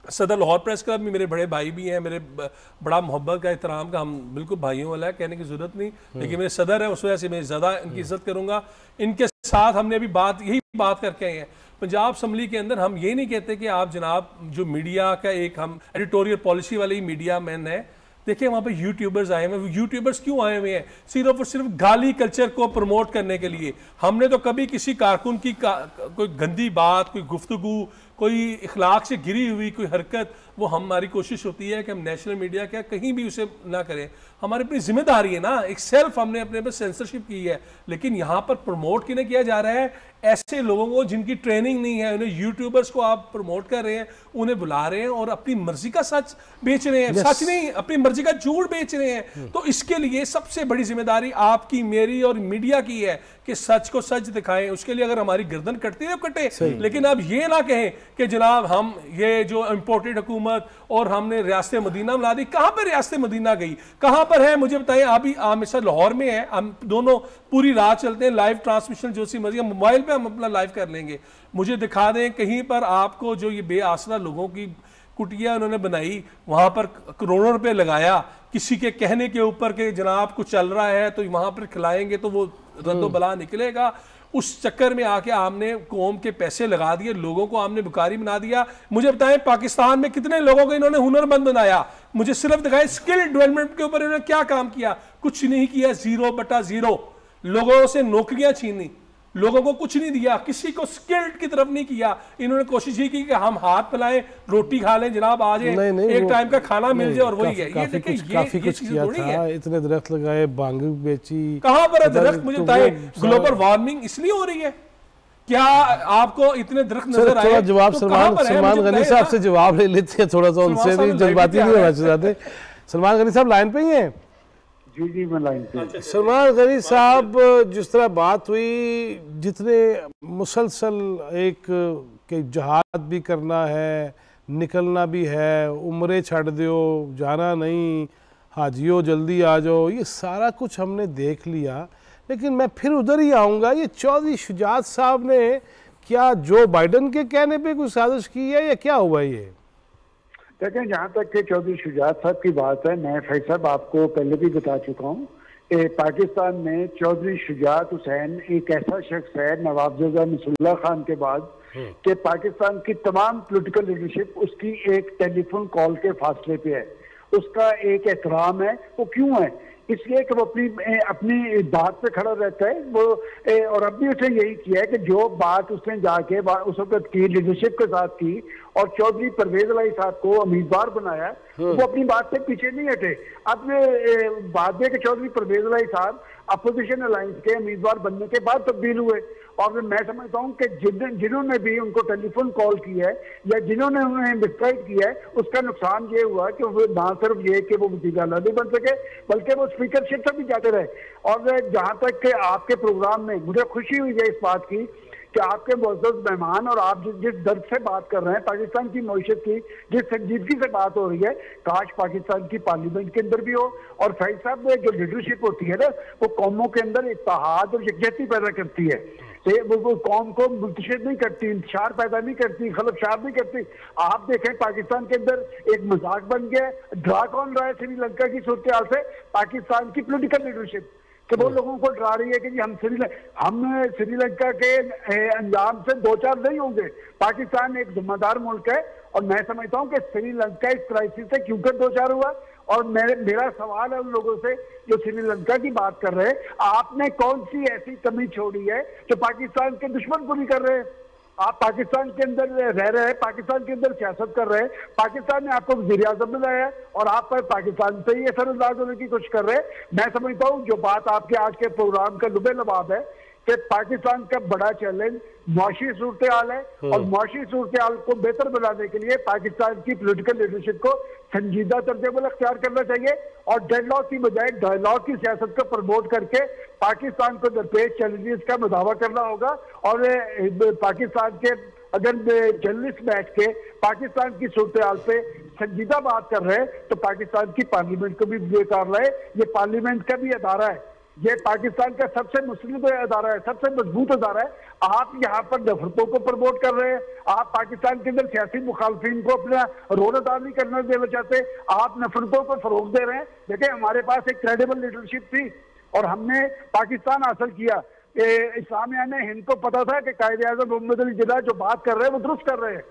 सदर लाहौर प्रेस क्लब में मेरे बड़े भाई भी हैं, मेरे बड़ा मोहब्बत का एहतराम का, हम बिल्कुल भाइयों वाला है, कहने की जरूरत नहीं, लेकिन मेरे सदर है उस वजह से मैं ज़्यादा इनकी इज्जत करूंगा। इनके साथ हमने अभी यही बात करके आए हैं। पंजाब असम्बली के अंदर हम ये नहीं कहते कि आप जनाब जो मीडिया का एक हम एडिटोरियल पॉलिसी वाले ही मीडिया मैन है। देखिए वहाँ पे यूट्यूबर्स आए हुए हैं। यूट्यूबर्स क्यों आए हुए हैं? सिर्फ और सिर्फ गाली कल्चर को प्रमोट करने के लिए। हमने तो कभी किसी कारकुन की कोई गंदी बात, कोई गुफ्तगू, कोई इखलाक से गिरी हुई कोई हरकत, वो हमारी कोशिश होती है कि हम नेशनल मीडिया क्या कहीं भी उसे ना करें। हमारी अपनी जिम्मेदारी है ना, एक सेल्फ हमने अपने पर सेंसरशिप की है। लेकिन यहाँ पर प्रमोट किन्हें किया जा रहा है? ऐसे लोगों को जिनकी ट्रेनिंग नहीं है, उन्हें यूट्यूबर्स को आप प्रमोट कर रहे हैं, उन्हें बुला रहे हैं और अपनी मर्जी का सच बेच रहे हैं। सच नहीं, अपनी मर्जी का झूठ बेच रहे हैं। तो इसके लिए सबसे बड़ी जिम्मेदारी आपकी, मेरी और मीडिया की है कि सच को सच दिखाएं। उसके लिए अगर हमारी गर्दन कटती है कटे, लेकिन अब ये ना कहें कि जनाब हम ये जो इंपोर्टेड हुकूमत और हमने रियासत मदीना मिला दी। कहां पर रियासत मदीना गई? कहां पर है मुझे बताएं। अभी हमेशा लाहौर में है, हम दोनों पूरी रात चलते हैं, लाइव ट्रांसमिशन जो सी मर्जी, मोबाइल पे हम अपना लाइव कर लेंगे। मुझे दिखा दें कहीं पर आपको जो ये बेआसरा लोगों की कुटिया उन्होंने बनाई, वहां पर करोड़ों रुपए लगाया किसी के कहने के ऊपर कि जनाब कुछ चल रहा है तो वहां पर खिलाएंगे तो वो रद्दो बला निकलेगा। उस चक्कर में आके आपने कौम के पैसे लगा दिए, लोगों को आपने बुकारी बना दिया। मुझे बताएं पाकिस्तान में कितने लोगों को इन्होंने हुनरमंद बनाया? मुझे सिर्फ दिखाएं स्किल डेवलपमेंट के ऊपर इन्होंने क्या काम किया? कुछ नहीं किया, 0/0। लोगों से नौकरियां छीनी, लोगों को कुछ नहीं दिया, किसी को स्किल्ड की तरफ नहीं किया। इन्होंने कोशिश ये की कि हम हाथ फैलाएं, रोटी खा लें, जनाब आ जाए, एक टाइम का खाना मिल जाए और वही है। ये देखिए काफी कुछ किया था, इतने दरख्त लगाए, बांग बेची। कहां पर है दरख्त? मुझे बताएं। ग्लोबल वार्मिंग इसलिए हो रही है क्या? आपको इतने दरख्त नजर आए? जवाब सलमान गनी साहब से जवाब ले लेते हैं, थोड़ा सा उनसे भी जज्बाती नहीं होना चाहते। सलमान गनी साहब लाइन पे ही हैं? जी मैं लाइन पे। सलमान गनी साहब, जिस तरह बात हुई, जितने मुसलसल एक के जहाद भी करना है, निकलना भी है, उम्रें छड़ दो, जाना नहीं, हाजियो जल्दी आ जाओ, ये सारा कुछ हमने देख लिया। लेकिन मैं फिर उधर ही आऊँगा, ये चौधरी शुजात साहब ने क्या जो बाइडन के कहने पे कोई साजिश की है या क्या हुआ? ये देखें, जहाँ तक कि चौधरी शुजात साहब की बात है, मैं फैज साहब आपको पहले भी बता चुका हूँ, पाकिस्तान में चौधरी शुजात हुसैन एक ऐसा शख्स है नवाबजादा नसरुल्लाह खान के बाद कि पाकिस्तान की तमाम पॉलिटिकल लीडरशिप उसकी एक टेलीफोन कॉल के फासले पे है। उसका एक एहतराम है। वो क्यों है? इसलिए कि वो अपनी बात पे खड़ा रहता है वो। और अब भी उसने यही किया है कि जो बात उसने जाके उस वक्त की लीडरशिप के साथ की और चौधरी परवेज अलाई साहब को उम्मीदवार बनाया, वो अपनी बात से पीछे नहीं हटे। अब बात है कि चौधरी परवेज अलाई साहब अपोजिशन अलायंस के उम्मीदवार बनने के बाद तब्दील हुए। और मैं समझता हूँ कि जिन्होंने भी उनको टेलीफोन कॉल की है या जिन्होंने उन्हें मिसगाइड किया है, उसका नुकसान ये हुआ कि वो ना सिर्फ ये कि वो वज़ीर आला नहीं बन सके, बल्कि वो स्पीकरशिप से भी जाते रहे। और जहाँ तक कि आपके प्रोग्राम में मुझे खुशी हुई है इस बात की कि आपके मुअज़्ज़ज़ मेहमान और आप जिस दर्द से बात कर रहे हैं, पाकिस्तान की मईशत की जिस संजीदगी से बात हो रही है, काश पाकिस्तान की पार्लियामेंट के अंदर भी हो। और फैज साहब जो लीडरशिप होती है ना, वो कौमों के अंदर इत्तेहाद और यकजहती पैदा करती है। वो कौम को मुंतशिर नहीं करती, इंतशार पैदा नहीं करती, खलबशार नहीं करती। आप देखें पाकिस्तान के अंदर एक मजाक बन गया, डरा कौन रहा है श्रीलंका की सूरत हाल से? पाकिस्तान की पॉलिटिकल लीडरशिप कि वो लोगों को डरा रही है कि जी हम श्रीलंका के अंजाम से दो चार नहीं होंगे। पाकिस्तान एक जिम्मेदार मुल्क है और मैं समझता हूँ कि श्रीलंका इस क्राइसिस से क्यों कर दो चार हुआ। और मेरा सवाल है उन लोगों से जो श्रीलंका की बात कर रहे हैं, आपने कौन सी ऐसी कमी छोड़ी है जो पाकिस्तान के दुश्मन पूरी कर रहे हैं? आप पाकिस्तान के अंदर रह रहे हैं, पाकिस्तान के अंदर सियासत कर रहे हैं, पाकिस्तान ने आपको वज़ीर आज़म बनाया है और आप पर पाकिस्तान से ही असरअंदाज होने की कोशिश कर रहे हैं। मैं समझता हूँ जो बात आपके आज के प्रोग्राम का लुबे लबाब है कि पाकिस्तान का बड़ा चैलेंज मुआशी सूरत हाल है, और मुआशी सूरत हाल को बेहतर बनाने के लिए पाकिस्तान की पॉलिटिकल लीडरशिप को संजीदा तर्जुमा अख्तियार करना चाहिए और डेडलॉक की बजाय डायलॉग की सियासत को प्रमोट करके पाकिस्तान को दरपेश चैलेंजेस का मुदावा करना होगा। और पाकिस्तान के अगर जर्नलिस्ट बैठ के पाकिस्तान की सूरत हाल पे संजीदा बात कर रहे हैं तो पाकिस्तान की पार्लियामेंट को भी बेकार रहे। ये पार्लियामेंट का भी अदारा है, ये पाकिस्तान का सबसे मुस्लिम अदारा है, सबसे मजबूत अदारा है। आप यहाँ पर नफरतों को प्रमोट कर रहे हैं, आप पाकिस्तान के अंदर सियासी मुखालफिन को अपना रोल अदा नहीं करना देना चाहते, आप नफरतों को फरोग दे रहे हैं। देखिए हमारे पास एक क्रेडिबल लीडरशिप थी और हमने पाकिस्तान हासिल किया। इस्लामिया ने हिंद को पता था कि कायदे आज़म मोहम्मद अली जिन्ना जो बात कर रहे हैं वो दुरुस्त कर रहे हैं,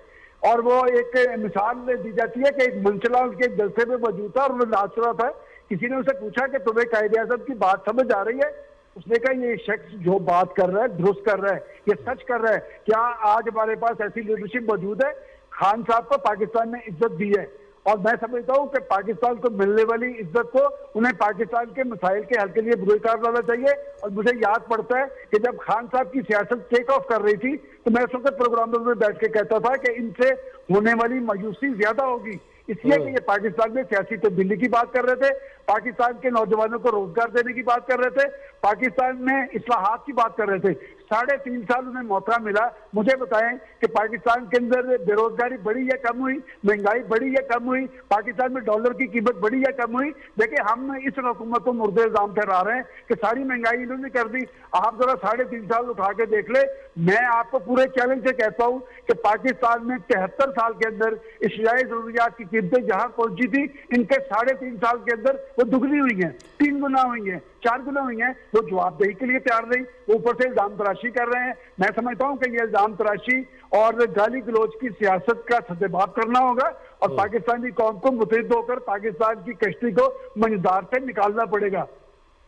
और वो एक मिसाल दी जाती है कि एक मंचला उसके जलसे में मौजूद था और वो नाच रहा था। किसी ने उसे पूछा कि तुम्हें कायदे आज़म की बात समझ आ रही है? उसने कहा ये शख्स जो बात कर रहा है दुरुस्त कर रहा है, ये सच कर रहा है। क्या आज हमारे पास ऐसी लीडरशिप मौजूद है? खान साहब को पाकिस्तान ने इज्जत दी है और मैं समझता हूँ कि पाकिस्तान को मिलने वाली इज्जत को उन्हें पाकिस्तान के मसाइल के हल के लिए बुरुकार लाना चाहिए। और मुझे याद पड़ता है कि जब खान साहब की सियासत टेक ऑफ कर रही थी तो मैं उस वक्त प्रोग्राम में बैठ के कहता था कि इनसे होने वाली मायूसी ज्यादा होगी, इसलिए कि ये पाकिस्तान में सियासी तब्दीली की बात कर रहे थे, पाकिस्तान के नौजवानों को रोजगार देने की बात कर रहे थे, पाकिस्तान में इस्लाहात की बात कर रहे थे। 3.5 साल उन्हें मौका मिला। मुझे बताएं कि पाकिस्तान के अंदर बेरोजगारी बढ़ी या कम हुई, महंगाई बढ़ी या कम हुई, पाकिस्तान में डॉलर की कीमत बढ़ी या कम हुई? देखिए हम इस हुकूमत को मुर्दे इल्जाम ठहरा रहे हैं कि सारी महंगाई इन्होंने कर दी। आप जरा 3.5 साल उठा के देख ले। मैं आपको पूरे चैलेंज से कहता हूँ कि पाकिस्तान में 73 साल के अंदर इश्याई जरूरियात की कीमतें जहां पहुंची थी, इनके 3.5 साल के अंदर वो दुगनी हुई हैं, 3 गुना हुई हैं, 4 गुना हुई हैं। वो जवाबदेही के लिए तैयार नहीं, ऊपर से इल्जाम तराशी कर रहे हैं। मैं समझता हूं कि ये इल्जाम तराशी और गाली गलौज की सियासत का सद्देबाब करना होगा और पाकिस्तानी कौम को मुतहद होकर पाकिस्तान की कश्ती को मंझधार से निकालना पड़ेगा।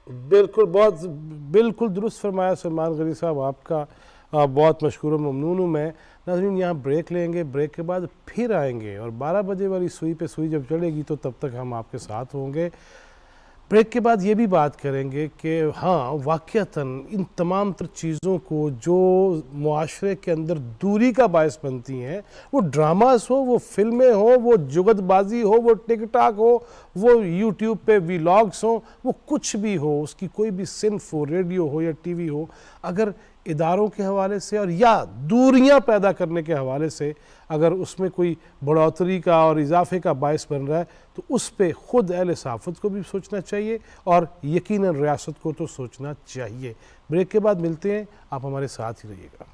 बिल्कुल दुरुस्त फरमाया सलमान गनी साहब, आपका बहुत मशकूर व ममनून हूँ मैं। नाज़रीन यहाँ ब्रेक लेंगे, ब्रेक के बाद फिर आएंगे और 12 बजे वाली सुई पे सुई जब चढ़ेगी तो तब तक हम आपके साथ होंगे। ब्रेक के बाद ये भी बात करेंगे कि हाँ वाक़तन इन तमाम तर चीज़ों को जो मुआशरे के अंदर दूरी का बायस बनती हैं, वो ड्रामास हो, वो फिल्में हो, वो जुगतबाजी हो, वो टिकटॉक हो, वो यूट्यूब पे व्लॉग्स हो, वो कुछ भी हो, उसकी कोई भी सिन्फ हो, रेडियो हो या टीवी हो, अगर इदारों के हवाले से और या दूरियां पैदा करने के हवाले से अगर उसमें कोई बढ़ोतरी का और इजाफे का बायस बन रहा है तो उस पर ख़ुद अहले सहाफ़त को भी सोचना चाहिए और यकीनन रियासत को तो सोचना चाहिए। ब्रेक के बाद मिलते हैं, आप हमारे साथ ही रहिएगा।